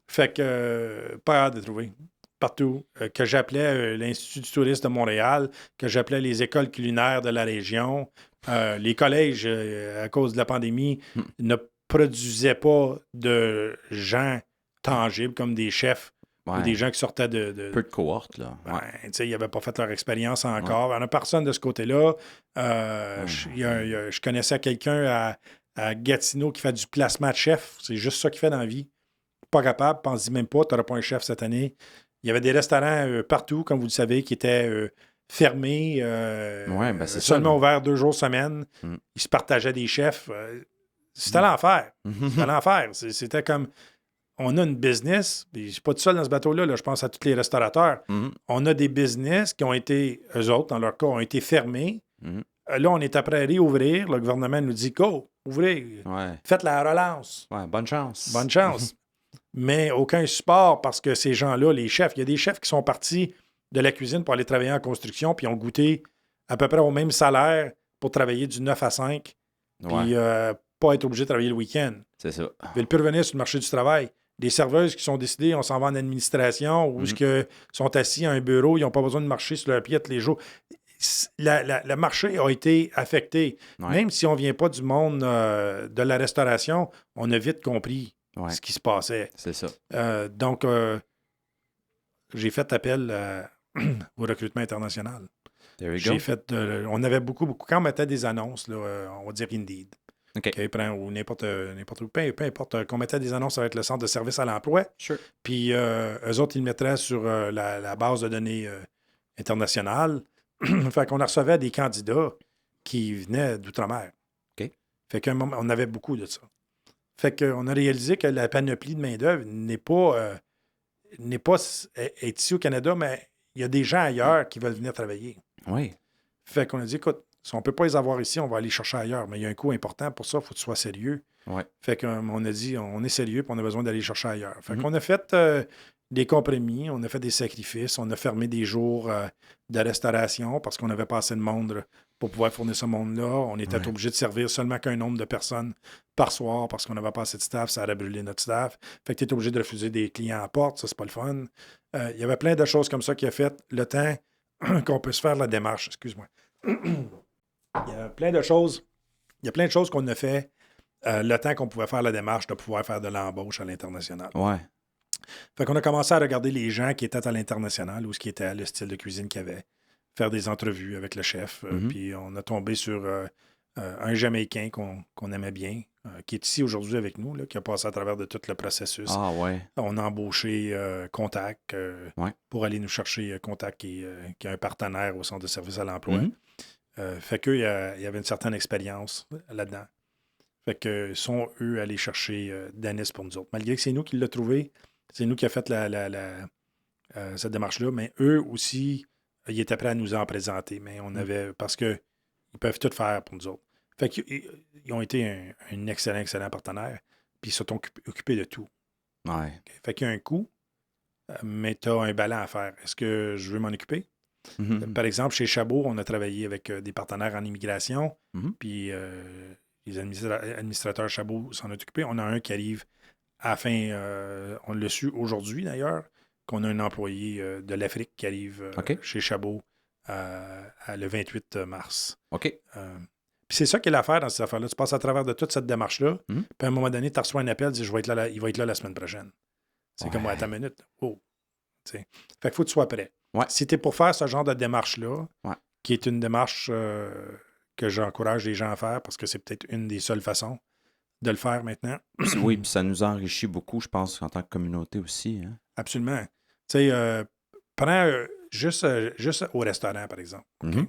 Fait que pas hâte de trouver. Partout. Que j'appelais l'Institut du tourisme de Montréal, que j'appelais les écoles culinaires de la région. Les collèges, à cause de la pandémie, ne produisaient pas de gens tangibles comme des chefs ou des gens qui sortaient de... Peu de cohortes, là. Ils n'avaient pas fait leur expérience encore. Il n'y en a personne de ce côté-là. Je connaissais quelqu'un à Gatineau qui fait du placement de chef. C'est juste ça qu'il fait dans la vie. Pas capable, pense-y même pas, tu n'auras pas un chef cette année. Il y avait des restaurants partout, comme vous le savez, qui étaient fermés, c'est seulement ça, ouverts 2 jours semaine. Ils se partageaient des chefs. C'était l'enfer. C'était l'enfer. C'était comme... On a une business, je ne suis pas tout seul dans ce bateau-là, là, je pense à tous les restaurateurs. On a des business qui ont été, eux autres, dans leur cas, ont été fermés. Là, on est après à réouvrir. Le gouvernement nous dit, go, ouvrez, faites la relance. Bonne chance. Bonne chance. Mais aucun support parce que ces gens-là, les chefs, il y a des chefs qui sont partis de la cuisine pour aller travailler en construction puis ont goûté à peu près au même salaire pour travailler du 9 à 5 puis pas être obligé de travailler le week-end. C'est ça. Ils veulent plus revenir sur le marché du travail. Des serveuses qui sont décidées, on s'en va en administration ou qui sont assis à un bureau, ils n'ont pas besoin de marcher sur leurs pieds tous les jours. Le marché a été affecté. Même si on ne vient pas du monde de la restauration, on a vite compris ce qui se passait. C'est ça. Donc, j'ai fait appel au recrutement international. There you go. On avait beaucoup. Quand on mettait des annonces, là, on va dire Indeed, OK. ou n'importe où, peu importe, qu'on mettait des annonces avec le centre de service à l'emploi. Sure. Puis, eux autres, ils le mettraient sur la base de données internationale. Fait qu'on recevait des candidats qui venaient d'outre-mer. OK. Fait qu'à un moment, on avait beaucoup de ça. Fait qu'on a réalisé que la panoplie de main-d'œuvre n'est pas est ici au Canada, mais il y a des gens ailleurs qui veulent venir travailler. Oui. Fait qu'on a dit, écoute, si on ne peut pas les avoir ici, on va aller chercher ailleurs. Mais il y a un coût important pour ça, il faut que tu sois sérieux. Ouais. Fait qu'on a dit, on est sérieux, puis on a besoin d'aller chercher ailleurs. Fait qu'on a fait des compromis, on a fait des sacrifices, on a fermé des jours de restauration parce qu'on n'avait pas assez de monde pour pouvoir fournir ce monde-là. On était obligé de servir seulement qu'un nombre de personnes par soir parce qu'on n'avait pas assez de staff, ça aurait brûlé notre staff. Fait que tu es obligé de refuser des clients à porte, ça, c'est pas le fun. Il y avait plein de choses comme ça qui a fait le temps qu'on peut se faire la démarche. Excuse-moi. Il y a plein de choses qu'on a fait le temps qu'on pouvait faire la démarche de pouvoir faire de l'embauche à l'international. Ouais. Fait qu'on a commencé à regarder les gens qui étaient à l'international ou ce qui était le style de cuisine qu'il y avait, faire des entrevues avec le chef. Puis on a tombé sur un Jamaïcain qu'on aimait bien, qui est ici aujourd'hui avec nous, là, qui a passé à travers de tout le processus. Ah ouais. On a embauché Contact pour aller nous chercher Contact qui est un partenaire au centre de service à l'emploi. Fait qu'eux, il y avait une certaine expérience là-dedans. Fait que sont eux allés chercher Dennis pour nous autres. Malgré que c'est nous qui l'avons trouvé, c'est nous qui avons fait cette démarche-là, mais eux aussi, ils étaient prêts à nous en présenter. Mais on avait. Parce qu'ils peuvent tout faire pour nous autres. Fait qu'ils ont été un excellent partenaire. Puis ils se sont occupés de tout. Ouais. Okay? Fait qu'il y a un coût, mais tu as un ballon à faire. Est-ce que je veux m'en occuper? Par exemple, chez Chabot, on a travaillé avec des partenaires en immigration. Puis les administrateurs Chabot s'en ont occupé. On a un qui arrive à la fin, on l'a su aujourd'hui d'ailleurs, qu'on a un employé de l'Afrique qui arrive chez Chabot le 28 mars. OK. Puis c'est ça qui est l'affaire dans cette affaire-là. Tu passes à travers de toute cette démarche-là, puis à un moment donné, tu reçois un appel, tu dis, il va être là la semaine prochaine. C'est comme, à ta minute. Oh. T'sais. Fait qu'il faut que tu sois prêt. Ouais. Si tu es pour faire ce genre de démarche-là, qui est une démarche que j'encourage les gens à faire parce que c'est peut-être une des seules façons de le faire maintenant. Oui, puis ça nous enrichit beaucoup, je pense, en tant que communauté aussi. Hein? Absolument. Tu sais, prends juste au restaurant, par exemple. Okay?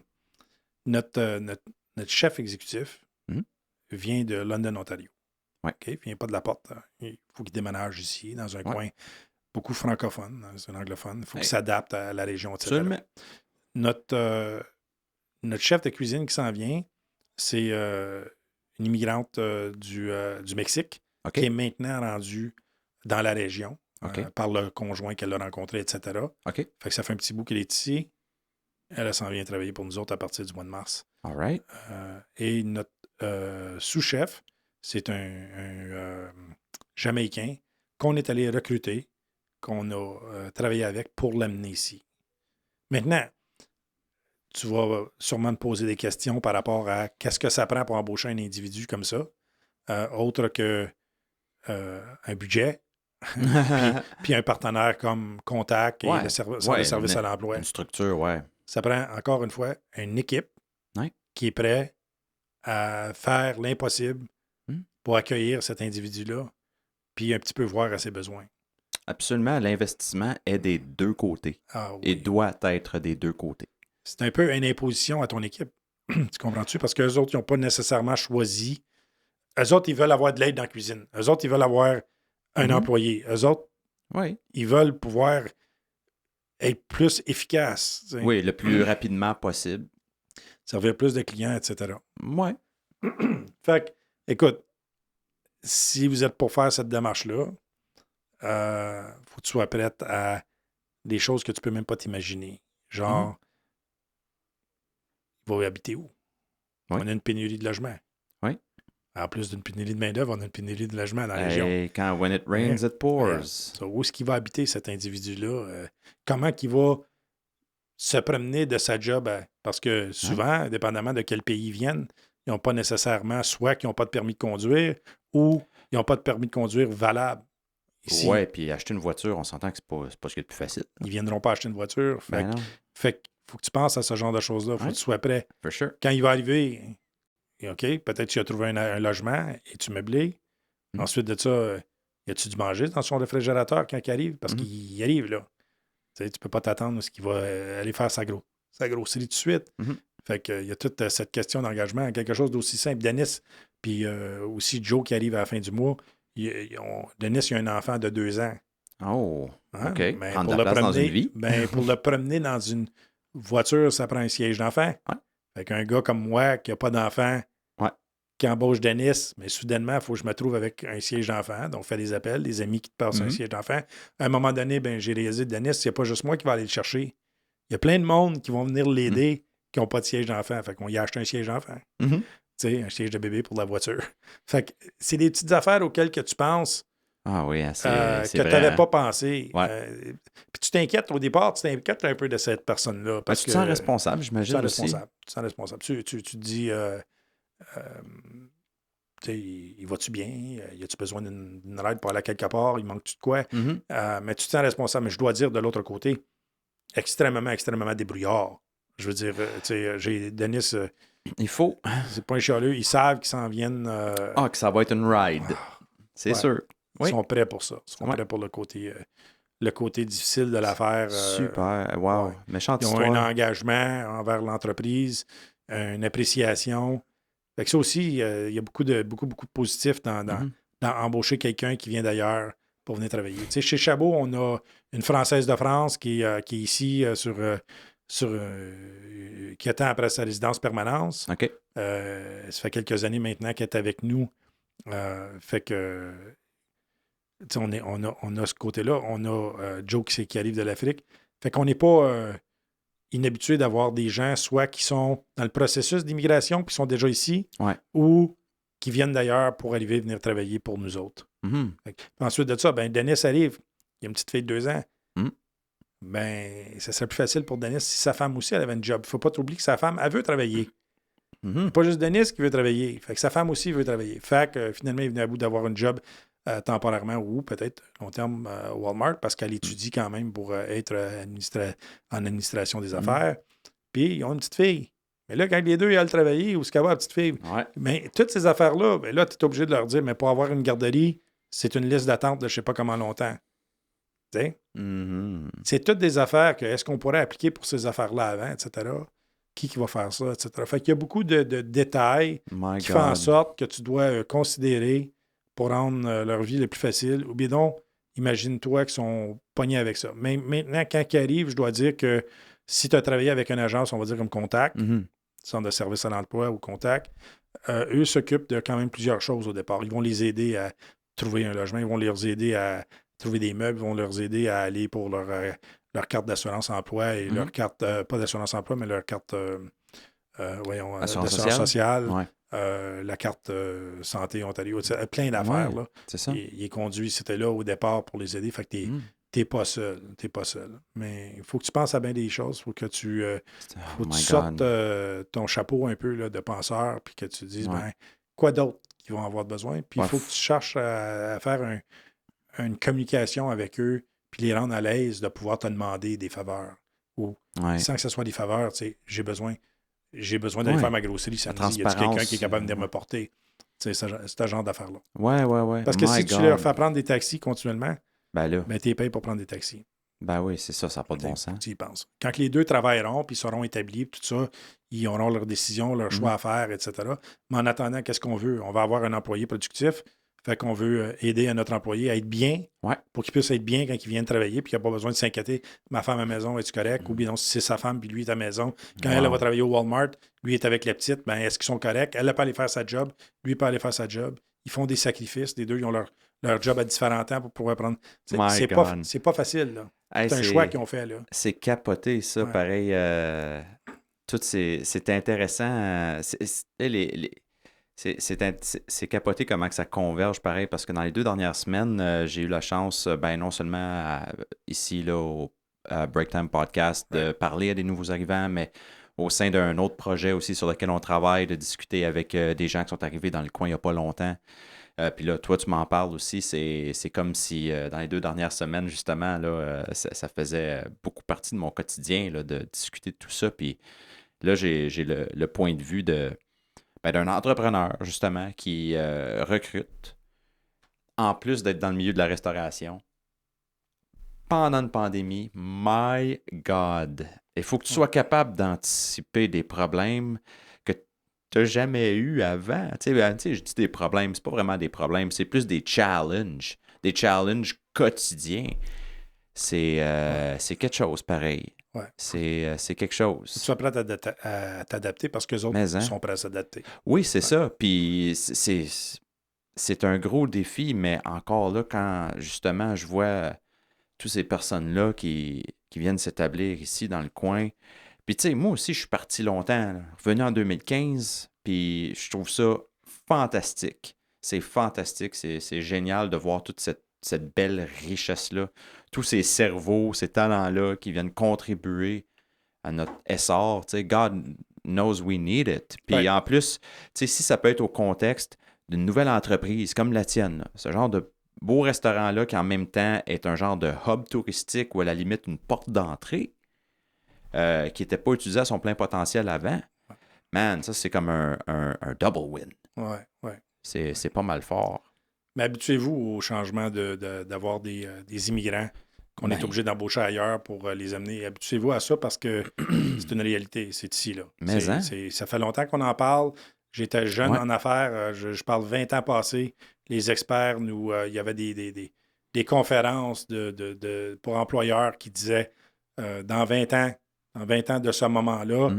Notre chef exécutif vient de London, Ontario. Ouais. Okay? Il vient pas de la porte. Il faut qu'il déménage ici, dans un coin beaucoup francophone, c'est un anglophone. Il faut qu'il Hey. s'adapte à la région, etc. Absolument. Notre chef de cuisine qui s'en vient, c'est une immigrante du Mexique OK. qui est maintenant rendue dans la région OK. par le conjoint qu'elle a rencontré, etc. OK. Fait que ça fait un petit bout qu'elle est ici. Elle s'en vient travailler pour nous autres à partir du mois de mars. All right. Et notre sous-chef, c'est un Jamaïcain qu'on est allé recruter, qu'on a travaillé avec pour l'amener ici. Maintenant, tu vas sûrement me poser des questions par rapport à qu'est-ce que ça prend pour embaucher un individu comme ça, autre que un budget, puis un partenaire comme Contact et Ouais. le service Ouais, à l'emploi. Une structure, ouais. Ça prend, encore une fois, une équipe Ouais. qui est prête à faire l'impossible Hmm. pour accueillir cet individu-là, puis un petit peu voir à ses besoins. Absolument, l'investissement est des deux côtés Ah, oui. et doit être des deux côtés. C'est un peu une imposition à ton équipe. Tu comprends-tu? Parce qu'eux autres, ils n'ont pas nécessairement choisi. Eux autres, ils veulent avoir de l'aide dans la cuisine. Eux autres, ils veulent avoir un Mhm. employé. Eux autres, Oui. ils veulent pouvoir être plus efficaces. tu sais. Oui, le plus rapidement possible. Servir plus de clients, etc. Ouais. Fait que, écoute, si vous êtes pour faire cette démarche-là, faut que tu sois prête à des choses que tu peux même pas t'imaginer. Genre, il va habiter où? Oui. On a une pénurie de logement. Oui. En plus d'une pénurie de main-d'œuvre, on a une pénurie de logement dans la région. Et quand when it rains, it pours. So, où est-ce qu'il va habiter cet individu-là? Comment il va se promener de sa job? Parce que souvent, dépendamment de quel pays ils viennent, ils n'ont pas nécessairement, soit qu'ils n'ont pas de permis de conduire ou ils n'ont pas de permis de conduire valable. Ici, Ouais, puis acheter une voiture, on s'entend que c'est pas ce qu'il y a de plus facile. ils ne viendront pas acheter une voiture. Ben non, Fait qu'il faut que tu penses à ce genre de choses-là. Il faut Ouais. que tu sois prêt. for sure. Quand il va arriver, OK, peut-être tu as trouvé un logement et tu meublé. Ensuite de ça, y a-tu du manger dans son réfrigérateur quand il arrive? Parce qu'il arrive, là. Tu sais, tu peux pas t'attendre à ce qu'il va aller faire sa grosserie tout de suite. Fait qu'il y a toute cette question d'engagement. Quelque chose d'aussi simple. Denis, puis aussi Joe qui arrive à la fin du mois. Denis, il a un enfant de 2 ans. Oh, Hein? OK. Ben, Prendre de la place dans une vie. Pour le promener dans une voiture, ça prend un siège d'enfant. Ouais. Fait qu'un gars comme moi qui n'a pas d'enfant, Ouais. qui embauche Denis, mais soudainement, il faut que je me trouve avec un siège d'enfant. Donc, fait des appels, des amis qui te passent un siège d'enfant. À un moment donné, j'ai réalisé, Denis, il n'y a pas juste moi qui va aller le chercher. Il y a plein de monde qui vont venir l'aider qui n'ont pas de siège d'enfant. Fait qu'on y a acheté un siège d'enfant. Tu sais, un siège de bébé pour la voiture. Fait que c'est des petites affaires auxquelles que tu penses Ah oui, c'est que tu vrai. n'avais pas pensé. Ouais. Puis tu t'inquiètes au départ, tu t'inquiètes un peu de cette personne-là. Parce Tu que te sens responsable, tu j'imagine te sens aussi. responsable. Tu te sens responsable. Tu te dis, tu sais, il va-tu bien? Y a-tu besoin d'une ride pour aller quelque part? Il manque-tu de quoi? Mais tu te sens responsable. Mais je dois dire, de l'autre côté, extrêmement débrouillard. Je veux dire, tu sais, j'ai Denis, Il faut. c'est pas un chialeux. Ils savent qu'ils s'en viennent. Que ça va être une ride. C'est Ouais. sûr. Ils Oui. sont prêts pour ça. Ils sont Ouais. prêts pour le côté difficile de l'affaire. Super. Wow. ouais. Méchante Ils ont histoire. un engagement envers l'entreprise, une appréciation. Fait que ça aussi, il y a beaucoup de positifs dans embaucher quelqu'un qui vient d'ailleurs pour venir travailler. Tu sais, chez Chabot, on a une Française de France qui est ici qui attend après sa résidence permanence. OK. Ça fait quelques années maintenant qu'elle est avec nous. Fait que tu sais, on a ce côté-là. On a Joe qui arrive de l'Afrique. Fait qu'on n'est pas inhabitué d'avoir des gens soit qui sont dans le processus d'immigration, qui sont déjà ici, Ouais. ou qui viennent d'ailleurs pour arriver venir travailler pour nous autres. Fait que, ensuite de ça, Denis arrive. Il y a une petite fille de 2 ans. Ça serait plus facile pour Denis si sa femme aussi elle avait un job. Il ne faut pas t'oublier que sa femme, elle veut travailler. Pas juste Denis qui veut travailler. Fait que sa femme aussi veut travailler. Fait que finalement, il venait à bout d'avoir un job temporairement ou peut-être long terme Walmart parce qu'elle étudie quand même pour être en administration des affaires. Puis ils ont une petite fille. Mais là, quand les deux, ils allaient travailler, où est-ce qu'elle va, la petite fille? Ouais. Mais toutes ces affaires-là, là, tu es obligé de leur dire, mais pour avoir une garderie, c'est une liste d'attente de je ne sais pas comment longtemps. Tu sais? C'est toutes des affaires que est-ce qu'on pourrait appliquer pour ces affaires-là avant, etc. Qui va faire ça, etc. Fait qu'il y a beaucoup de détails qui font en sorte que tu dois considérer pour rendre leur vie le plus facile. Ou bien donc, imagine-toi qu'ils sont pognés avec ça. Mais maintenant, quand ils arrivent, je dois dire que si tu as travaillé avec une agence, on va dire comme Contact, centre de service à l'emploi ou Contact, eux s'occupent de quand même plusieurs choses au départ. Ils vont les aider à trouver un logement, ils vont les aider à trouver des meubles, ils vont leur aider à aller pour leur carte d'assurance emploi et leur carte, pas d'assurance emploi, mais leur carte d'assurance sociale. Ouais. La carte Santé Ontario, plein d'affaires. Là. C'est ça. Il est conduit, c'était là au départ pour les aider. Fait que t'es pas seul. T'es pas seul. Mais il faut que tu penses à bien des choses. Il faut que tu, sortes ton chapeau un peu là, de penseur puis que tu dises quoi d'autre qu'ils vont avoir besoin. Puis il faut que tu cherches à faire une communication avec eux puis les rendre à l'aise de pouvoir te demander des faveurs. Ou sans que ce soit des faveurs, tu sais, j'ai besoin d'aller faire ma grosserie samedi. Il y a quelqu'un qui est capable de venir me porter. C'est ce genre d'affaires-là. Ouais. Parce que si tu leur fais prendre des taxis continuellement, ben t'es payé pour prendre des taxis. Ben oui, c'est ça, ça n'a pas de bon sens. Tu y penses. Quand les deux travailleront, puis seront établis, tout ça, ils auront leurs décisions, leurs choix à faire, etc. Mais en attendant, qu'est-ce qu'on veut? On va avoir un employé productif. Fait qu'on veut aider à notre employé à être bien pour qu'il puisse être bien quand il vient travailler puis qu'il n'a pas besoin de s'inquiéter. Ma femme à la maison, est-tu correct? Ou bien si c'est sa femme puis lui est à la maison. Quand elle va travailler au Walmart, lui est avec la petite, ben est-ce qu'ils sont corrects? Elle peut aller faire sa job, lui peut aller faire sa job. Ils font des sacrifices. Les deux, ils ont leur job à différents temps pour pouvoir prendre. C'est pas facile, là. C'est un choix qu'ils ont fait, là. C'est capoté, ça, pareil. C'est intéressant. C'est capoté comment que ça converge, pareil, parce que dans les 2 dernières semaines, j'ai eu la chance, non seulement ici, là, au Breaktime Podcast, de parler à des nouveaux arrivants, mais au sein d'un autre projet aussi sur lequel on travaille, de discuter avec des gens qui sont arrivés dans le coin il n'y a pas longtemps. Puis là, toi, tu m'en parles aussi. C'est comme si dans les 2 dernières semaines, justement, là, ça faisait beaucoup partie de mon quotidien là, de discuter de tout ça. Puis là, j'ai le point de vue d'un entrepreneur, justement, qui recrute, en plus d'être dans le milieu de la restauration, pendant une pandémie. My God! Il faut que tu sois capable d'anticiper des problèmes que tu n'as jamais eu avant. Tu sais, je dis des problèmes, c'est pas vraiment des problèmes, c'est plus des challenges quotidiens. C'est quelque chose pareil. Ouais. C'est quelque chose. Tu sois prêt à t'adapter parce que les autres sont prêts à s'adapter. Oui, c'est ça. Puis c'est un gros défi, mais encore là, quand justement je vois toutes ces personnes-là qui viennent s'établir ici dans le coin. Puis tu sais, moi aussi, je suis parti longtemps. Là. Revenu en 2015, puis je trouve ça fantastique. C'est fantastique, c'est génial de voir toute cette belle richesse-là. Tous ces cerveaux, ces talents-là qui viennent contribuer à notre essor. Tu sais, God knows we need it. Puis en plus, tu sais, si ça peut être au contexte d'une nouvelle entreprise comme la tienne, là, ce genre de beau restaurant-là qui en même temps est un genre de hub touristique ou à la limite une porte d'entrée qui n'était pas utilisée à son plein potentiel avant, man, ça c'est comme un double win. Ouais. C'est pas mal fort. Mais habituez-vous au changement d'avoir des immigrants qu'on est obligé d'embaucher ailleurs pour les amener. Habituez-vous à ça parce que c'est une réalité. C'est ici, là. Mais ça fait longtemps qu'on en parle. J'étais jeune en affaires. Je parle 20 ans passés. Les experts, il y avait des conférences pour employeurs qui disaient dans 20 ans de ce moment-là,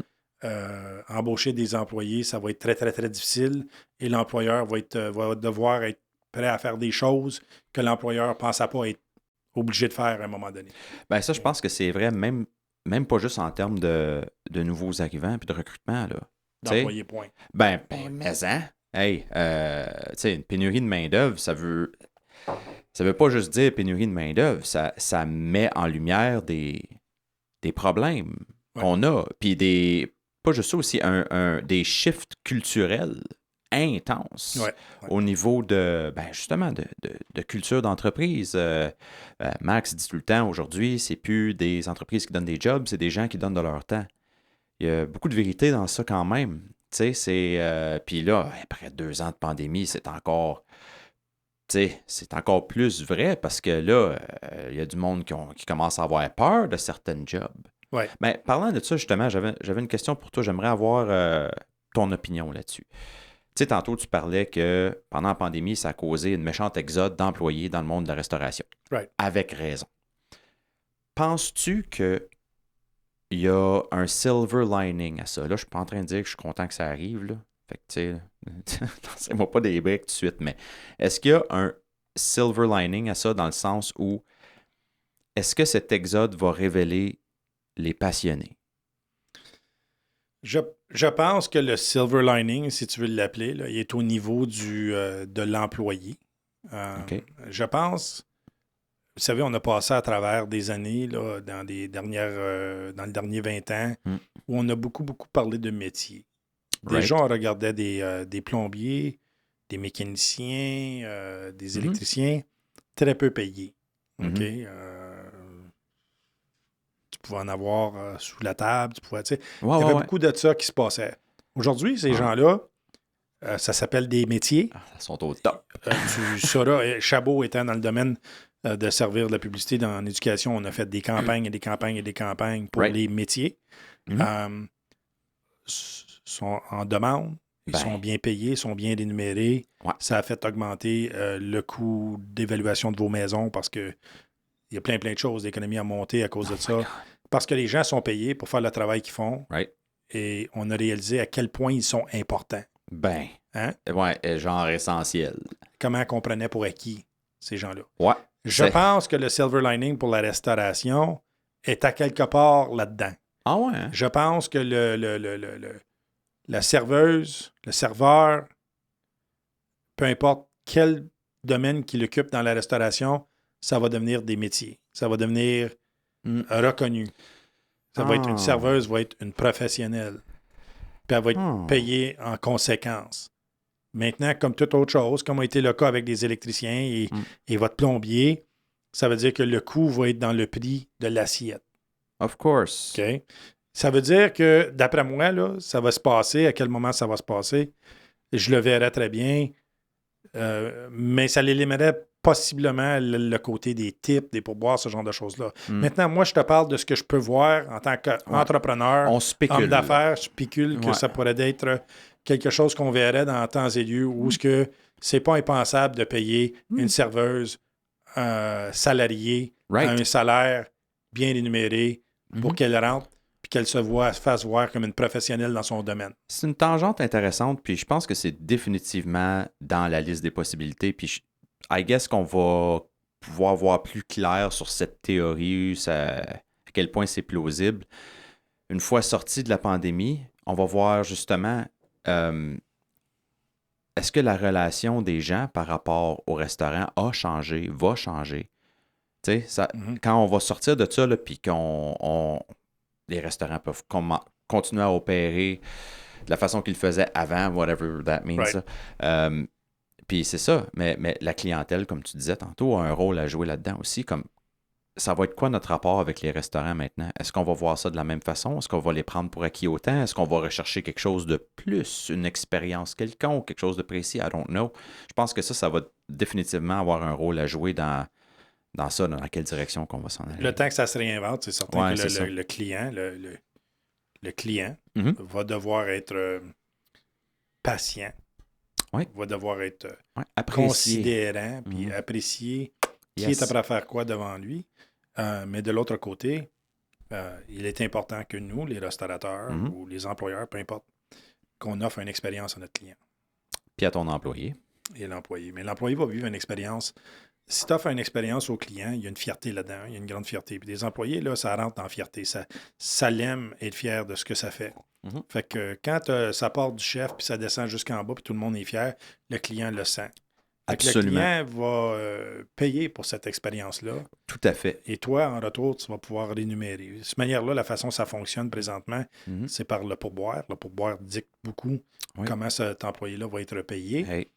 embaucher des employés, ça va être très, très, très difficile et l'employeur va devoir être prêt à faire des choses que l'employeur ne pensait pas être obligé de faire à un moment donné. Bien, ça, je pense que c'est vrai, même pas juste en termes de nouveaux arrivants puis de recrutement, là. D'employés, point. Mais hey, tu sais, une pénurie de main-d'œuvre, ça veut pas juste dire pénurie de main-d'œuvre, ça met en lumière des problèmes qu'on a, puis pas juste ça aussi, des shifts culturels intenses au niveau de, justement, de culture d'entreprise. Max dit tout le temps, aujourd'hui, c'est plus des entreprises qui donnent des jobs, c'est des gens qui donnent de leur temps. Il y a beaucoup de vérité dans ça quand même. Tu sais, puis là, après 2 ans de pandémie, c'est encore plus vrai parce que là, il y a du monde qui commence à avoir peur de certaines jobs. Ouais. Mais parlant de ça, justement, j'avais une question pour toi. J'aimerais avoir ton opinion là-dessus. sais, tantôt, tu parlais que pendant la pandémie, ça a causé une méchante exode d'employés dans le monde de la restauration. Right. Avec raison. Penses-tu qu'il y a un silver lining à ça? Là, je suis pas en train de dire que je suis content que ça arrive, là. Fait que, tu sais, lancez-moi pas des briques tout de suite, mais est-ce qu'il y a un silver lining à ça dans le sens où est-ce que cet exode va révéler les passionnés? Je pense que le silver lining, si tu veux l'appeler, là, il est au niveau de l'employé. OK. Je pense, vous savez, on a passé à travers des années là, dans les derniers 20 ans où on a beaucoup, beaucoup parlé de métier. Déjà, on regardait des plombiers, des mécaniciens, des électriciens, très peu payés. OK? Tu pouvais en avoir sous la table. Il y avait beaucoup de ça qui se passait. Aujourd'hui, ces gens-là, ça s'appelle des métiers. Ils sont au top. Tu sauras, Chabot étant dans le domaine de servir de la publicité dans l'éducation, on a fait des campagnes et des campagnes et des campagnes pour les métiers. Sont en demande. Ils sont bien payés, sont bien dénumérés. Ouais. Ça a fait augmenter le coût d'évaluation de vos maisons parce que il y a plein de choses d'économie à monter à cause de ça. Parce que les gens sont payés pour faire le travail qu'ils font. Right. Et on a réalisé à quel point ils sont importants. Ben, hein? Ouais, genre essentiel. Comment qu'on prenait pour acquis ces gens-là. Ouais. Je pense que le silver lining pour la restauration est à quelque part là-dedans. Ah ouais? Hein? Je pense que la serveuse, le serveur, peu importe quel domaine qu'il occupe dans la restauration, ça va devenir des métiers. Ça va devenir reconnu. Ça va être une serveuse, va être une professionnelle. Puis elle va être payée en conséquence. Maintenant, comme toute autre chose, comme a été le cas avec les électriciens et votre plombier, ça veut dire que le coût va être dans le prix de l'assiette. Of course. OK? Ça veut dire que, d'après moi, là, ça va se passer. À quel moment ça va se passer? Je le verrais très bien. Mais ça éliminerait possiblement le côté des tips, des pourboires, ce genre de choses-là. Maintenant, moi, je te parle de ce que je peux voir en tant qu'entrepreneur, homme d'affaires. Je spécule que ça pourrait être quelque chose qu'on verrait dans temps et lieu où ce que c'est pas impensable de payer une serveuse salariée à un salaire bien énuméré pour qu'elle rentre puis qu'elle se fasse voir comme une professionnelle dans son domaine. C'est une tangente intéressante, puis je pense que c'est définitivement dans la liste des possibilités. Puis I guess qu'on va pouvoir voir plus clair sur cette théorie, à quel point c'est plausible. Une fois sorti de la pandémie, on va voir justement est-ce que la relation des gens par rapport au restaurant a changé, va changer. Tu sais, quand on va sortir de ça, puis les restaurants peuvent continuer à opérer de la façon qu'ils le faisaient avant, whatever that means. Right. Puis c'est ça, mais la clientèle, comme tu disais tantôt, a un rôle à jouer là-dedans aussi. Comme ça va être quoi notre rapport avec les restaurants maintenant? Est-ce qu'on va voir ça de la même façon? Est-ce qu'on va les prendre pour acquis autant? Est-ce qu'on va rechercher quelque chose de plus, une expérience quelconque, quelque chose de précis? I don't know. Je pense que ça va définitivement avoir un rôle à jouer dans ça, dans quelle direction qu'on va s'en aller. Le temps que ça se réinvente, c'est certain que le client, le client va devoir être patient, va devoir être considérant, puis apprécier qui est prêt à faire quoi devant lui. Mais de l'autre côté, il est important que nous, les restaurateurs ou les employeurs, peu importe, qu'on offre une expérience à notre client. Puis à ton employé. Et l'employé. Mais l'employé va vivre une expérience. Si tu offres une expérience au client, il y a une fierté là-dedans, il y a une grande fierté. Puis les employés, là, ça rentre en fierté. Ça l'aime être fier de ce que ça fait. Fait que quand ça part du chef, puis ça descend jusqu'en bas, puis tout le monde est fier, le client le sent. Absolument. Le client va payer pour cette expérience-là. Tout à fait. Et toi, en retour, tu vas pouvoir rémunérer. De cette manière-là, la façon dont ça fonctionne présentement, c'est par le pourboire. Le pourboire dicte beaucoup comment cet employé-là va être payé. Hey.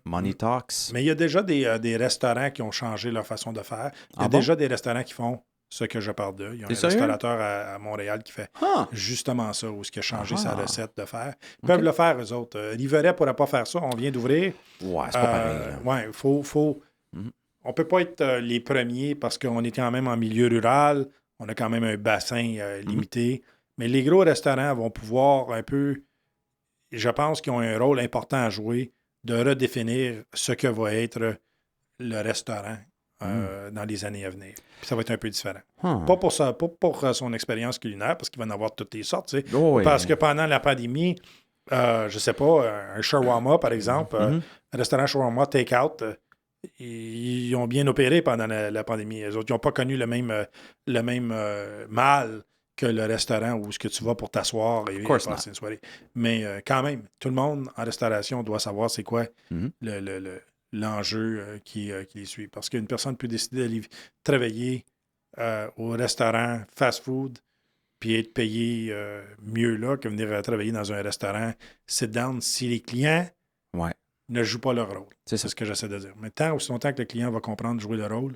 Money talks. Mais il y a déjà des restaurants qui ont changé leur façon de faire. Il y a déjà des restaurants qui font ce que je parle d'eux. Il y a un restaurateur à Montréal qui fait justement ça, où il a changé sa recette de faire. Ils peuvent le faire, eux autres. Riveray ne pourrait pas faire ça. On vient d'ouvrir. Ouais, c'est pas pareil. Faut on ne peut pas être les premiers parce qu'on est quand même en milieu rural. On a quand même un bassin limité. Mais les gros restaurants vont pouvoir un peu je pense qu'ils ont un rôle important à jouer de redéfinir ce que va être le restaurant dans les années à venir. Puis ça va être un peu différent. Pas pour ça, pas pour son expérience culinaire, parce qu'il va en avoir toutes les sortes. Tu sais. Parce que pendant la pandémie, je sais pas, un shawarma, par exemple, un restaurant shawarma take-out, ils ont bien opéré pendant la pandémie. Les autres, ils n'ont pas connu le même mal que le restaurant où ce que tu vas pour t'asseoir et passer une soirée. Mais quand même, tout le monde en restauration doit savoir c'est quoi l'enjeu qui les suit. Parce qu'une personne peut décider d'aller travailler au restaurant fast-food puis être payé mieux là que venir travailler dans un restaurant sit-down si les clients ne jouent pas leur rôle. C'est ce que j'essaie de dire. Mais tant aussi longtemps que le client va comprendre jouer le rôle,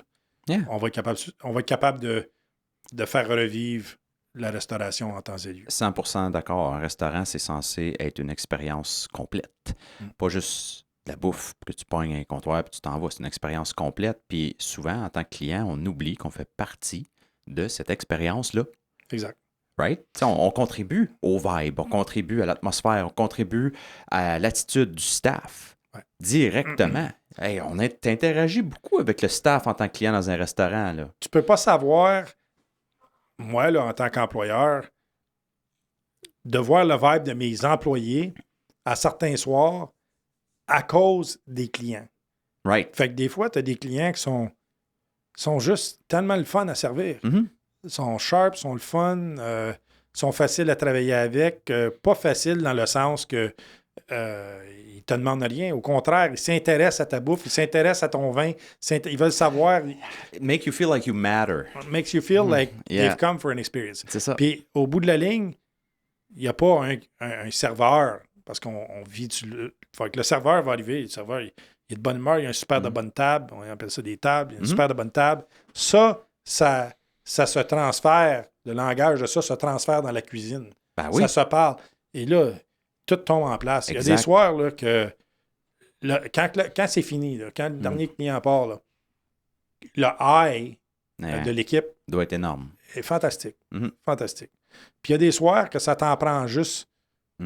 on va être capable de faire revivre la restauration en temps et lieu. 100% d'accord. Un restaurant, c'est censé être une expérience complète. Pas juste de la bouffe, que tu pognes un comptoir puis tu t'en vas. C'est une expérience complète. Puis souvent, en tant que client, on oublie qu'on fait partie de cette expérience-là. Exact. Right? On contribue au vibe, on contribue à l'atmosphère, on contribue à l'attitude du staff directement. Hey, on interagit beaucoup avec le staff en tant que client dans un restaurant. Là. Tu peux pas savoir, moi, là, en tant qu'employeur, de voir le vibe de mes employés à certains soirs à cause des clients. Right. Fait que des fois, tu as des clients qui sont juste tellement le fun à servir. Ils sont sharp, sont le fun, sont faciles à travailler avec. Pas faciles dans le sens que ils te demandent rien. Au contraire, ils s'intéressent à ta bouffe, ils s'intéressent à ton vin, ils veulent savoir. Make you feel like you matter. Makes you feel like they've come for an experience. C'est ça. Puis au bout de la ligne, il n'y a pas un serveur, parce qu'on vit Fait que le serveur va arriver, le serveur, il est de bonne humeur, il y a un super de bonne table, on appelle ça des tables, il y a une super de bonne table. Ça se transfère, le langage de ça se transfère dans la cuisine. Ben oui. Ça se parle. Et là, tout tombe en place. Exact. Il y a des soirs là, que quand c'est fini, là, quand le dernier client part, là, le high de l'équipe doit être énorme. Est fantastique. Fantastique. Puis il y a des soirs que ça t'en prend juste ou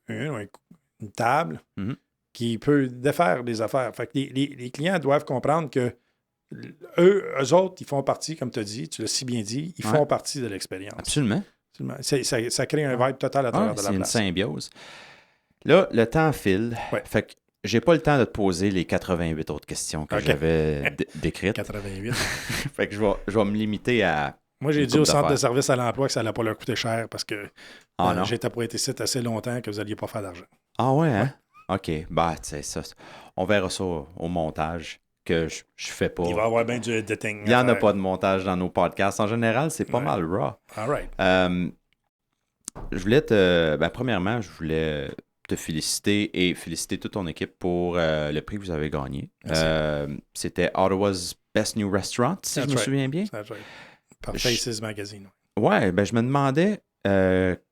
une table qui peut défaire des affaires. Fait que les clients doivent comprendre que eux autres, ils font partie, comme tu as dit, tu l'as si bien dit, ils font partie de l'expérience. Absolument. Ça crée un vibe total à travers de la place. C'est une symbiose. Là, le temps file. Fait que j'ai pas le temps de te poser les 88 autres questions que j'avais décrites. 88. Fait que je vais me limiter à... Moi, j'ai dit au centre de service à l'emploi que ça n'allait pas leur coûter cher parce que j'étais pour être ici assez longtemps que vous n'alliez pas faire d'argent. Ah ouais, hein? OK. Bah, tu sais, ça, on verra ça au montage que je fais pas. Il va y avoir bien du editing. Il n'y en a pas de montage dans nos podcasts. En général, c'est pas mal raw. All right. Je voulais premièrement, je voulais te féliciter et féliciter toute ton équipe pour le prix que vous avez gagné. C'était Ottawa's Best New Restaurant, si je me souviens bien. That's right. Par Faces Magazine. Ouais, je me demandais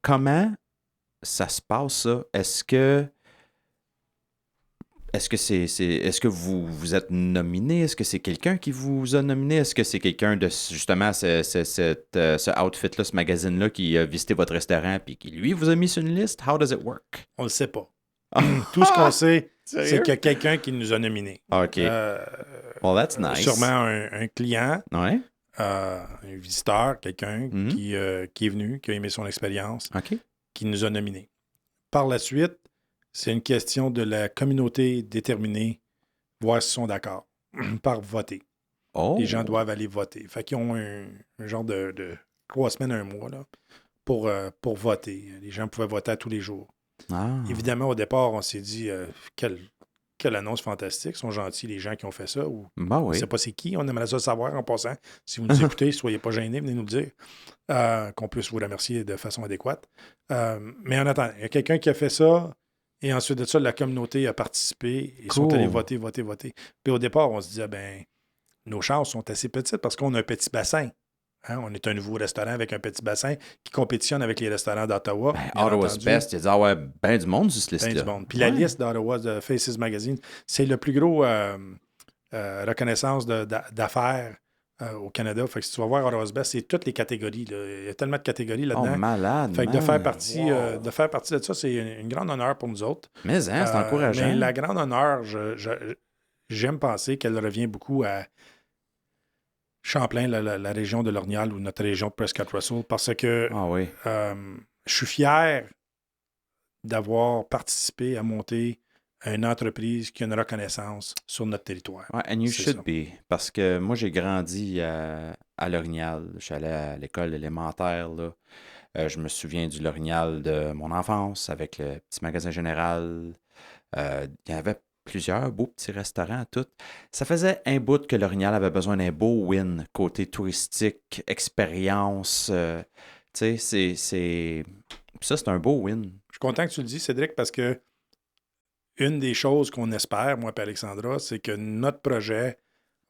comment ça se passe, ça. Est-ce que vous êtes nominé? Est-ce que c'est quelqu'un qui vous a nominé? Est-ce que c'est quelqu'un de, justement, ce outfit-là, ce magazine-là, qui a visité votre restaurant et qui, lui, vous a mis sur une liste? How does it work? On le sait pas. Tout ce qu'on sait, c'est qu'il y a quelqu'un qui nous a nominés. OK. Well, that's nice. Sûrement un client, ouais. Un visiteur, quelqu'un qui est venu, qui a aimé son expérience, qui nous a nominés. Par la suite, c'est une question de la communauté déterminée, voir s'ils sont d'accord, par voter. Oh. Les gens doivent aller voter. Fait qu'ils ont un genre de 3 semaines, 1 mois là, pour voter. Les gens pouvaient voter à tous les jours. Ah. Évidemment, au départ, on s'est dit quelle annonce fantastique. Ils sont gentils, les gens qui ont fait ça. Ou on ne sait pas c'est qui. On aimerait ça savoir en passant. Si vous nous écoutez, soyez pas gênés, venez nous le dire. Qu'on puisse vous remercier de façon adéquate. Mais en attendant, il y a quelqu'un qui a fait ça. Et ensuite de ça, la communauté a participé. Ils sont allés voter. Puis au départ, on se disait, nos chances sont assez petites parce qu'on a un petit bassin. Hein? On est un nouveau restaurant avec un petit bassin qui compétitionne avec les restaurants d'Ottawa. Ottawa's Best, il y a du monde sur cette liste-là. Du monde. Puis la liste d'Ottawa de Faces Magazine, c'est le plus gros reconnaissance d'affaires au Canada. Fait que si tu vas voir Horace Best, c'est toutes les catégories. Là. Il y a tellement de catégories là-dedans. Oh, malade. Fait que de faire partie Wow. de ça, c'est une grande honneur pour nous autres. Mais hein, c'est encourageant. Mais la grande honneur, j'aime penser qu'elle revient beaucoup à Champlain, la région de l'Orignal ou notre région de Prescott-Russell, parce que Ah oui. je suis fier d'avoir participé à monter une entreprise qui a une reconnaissance sur notre territoire. Ouais, and you C'est should ça. be. Parce que moi, j'ai grandi à L'Orignal. Je suis allé à l'école élémentaire, là. Je me souviens du L'Orignal de mon enfance avec le petit magasin général. Il y avait plusieurs beaux petits restaurants, tout. Ça faisait un bout que L'Orignal avait besoin d'un beau win côté touristique, expérience. Tu sais, ça, c'est un beau win. Je suis content que tu le dis, Cédric, parce que une des choses qu'on espère, moi et Alexandra, c'est que notre projet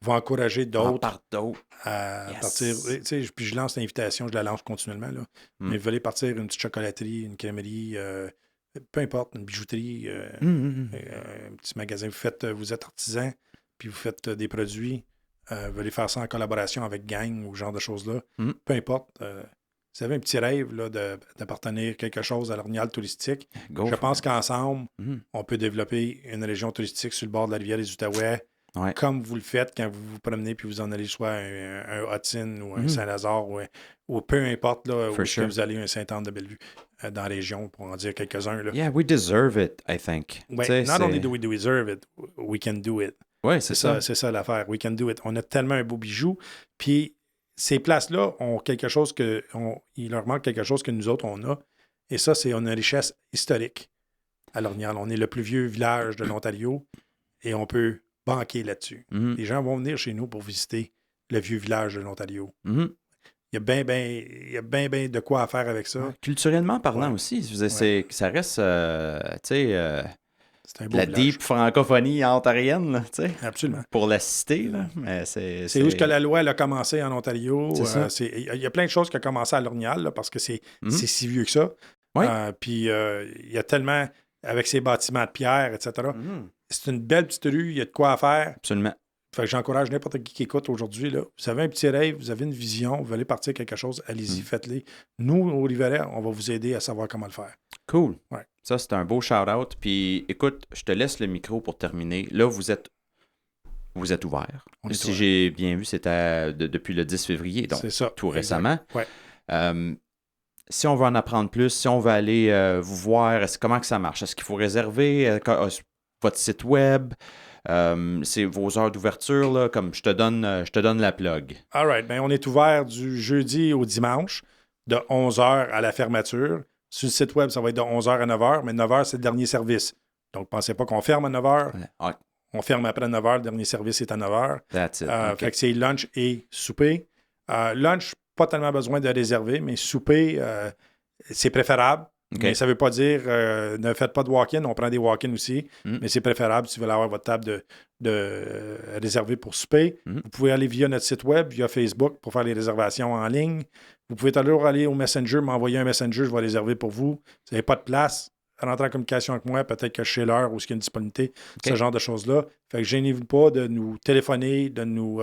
va encourager d'autres Par d'autres. à Yes. partir. Tu sais, puis je lance l'invitation, je la lance continuellement. Là. Mais vous voulez partir une petite chocolaterie, une crèmerie, peu importe, une bijouterie, un petit magasin. Vous êtes artisan, puis vous faites des produits. Vous voulez faire ça en collaboration avec gang ou ce genre de choses-là. Peu importe. Vous avez un petit rêve là, d'appartenir quelque chose à l'Orignal touristique. Go Je for pense it. qu'ensemble, on peut développer une région touristique sur le bord de la rivière des Outaouais, Ouais. comme vous le faites quand vous vous promenez puis vous en allez soit un Hudson ou un Saint-Lazare ou peu importe là, où For est-ce sure. que vous allez, un Saint-Anne-de-Bellevue dans la région, pour en dire quelques-uns. Là. Yeah, we deserve it, I think. Ouais, Tu sais, not c'est- only do we deserve it, we can do it. Ouais, c'est ça. C'est ça l'affaire. We can do it. On a tellement un beau bijou. Puis ces places-là ont quelque chose il leur manque quelque chose que nous autres, on a. Et ça, on a une richesse historique à L'Orignal. On est le plus vieux village de l'Ontario et on peut banquer là-dessus. Mhm. Les gens vont venir chez nous pour visiter le vieux village de l'Ontario. Mhm. Il y a bien de quoi à faire avec ça. Ouais. Culturellement parlant Ouais. aussi, je veux dire, ça reste, tu sais, C'est un beau la village. deep francophonie ontarienne, là, tu sais, Absolument. pour la citer, là. Mais C'est où est-ce que la loi elle a commencé en Ontario. C'est ça. Il y a plein de choses qui ont commencé à L'Orignal là, parce que c'est si vieux que ça. Oui. Puis il y a tellement, avec ces bâtiments de pierre, etc. C'est une belle petite rue, il y a de quoi à faire. Absolument. Fait que j'encourage n'importe qui écoute aujourd'hui. Là. Vous avez un petit rêve, vous avez une vision, vous voulez partir quelque chose, allez-y, faites-les. Nous, au Riveret, on va vous aider à savoir comment le faire. Cool. Ouais. Ça, c'est un beau shout-out. Puis, écoute, je te laisse le micro pour terminer. Là, vous êtes ouvert. On est Si ouvert. j'ai bien vu, c'était depuis le 10 février, donc C'est ça. tout Exact. récemment. Ouais. Si on veut en apprendre plus, si on veut aller vous voir, comment que ça marche? Est-ce qu'il faut réserver votre site web? C'est vos heures d'ouverture, là, comme je te donne la plug. All right. Ben, on est ouvert du jeudi au dimanche, de 11h à la fermeture. Sur le site web, ça va être de 11h à 9h, mais 9h, c'est le dernier service. Donc, pensez pas qu'on ferme à 9h. Ouais, On ferme après 9h, le dernier service est à 9h. that's it. OK. Fait que c'est lunch et souper. Lunch, pas tellement besoin de réserver, mais souper, c'est préférable. OK. Mais ça ne veut pas dire ne faites pas de walk-in, on prend des walk-in aussi, Mm. mais c'est préférable si vous voulez avoir votre table de réservée pour souper. Mm. Vous pouvez aller via notre site web, via Facebook pour faire les réservations en ligne. Vous pouvez toujours aller au Messenger, m'envoyer un Messenger, je vais réserver pour vous. Si vous n'avez pas de place, rentrer en communication avec moi, peut-être que je sais l'heure ou ce qu'il y a une disponibilité, ce genre de choses-là. Fait que gênez-vous pas de nous téléphoner, de nous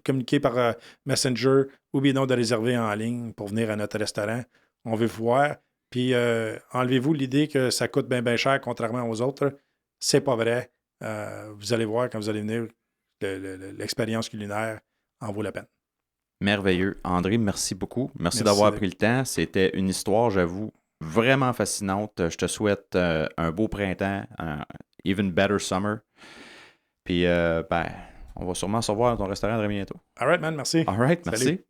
communiquer par Messenger ou bien non de réserver en ligne pour venir à notre restaurant. On veut vous voir. Puis enlevez-vous l'idée que ça coûte bien cher contrairement aux autres. C'est pas vrai. Vous allez voir quand vous allez venir, l'expérience culinaire en vaut la peine. Merveilleux. André, merci beaucoup. Merci Merci d'avoir d'être- pris le temps. C'était une histoire, j'avoue, vraiment fascinante. Je te souhaite un beau printemps, un even better summer. Puis, on va sûrement se revoir dans ton restaurant très bientôt. All right, man. Merci. All right, Salut. merci.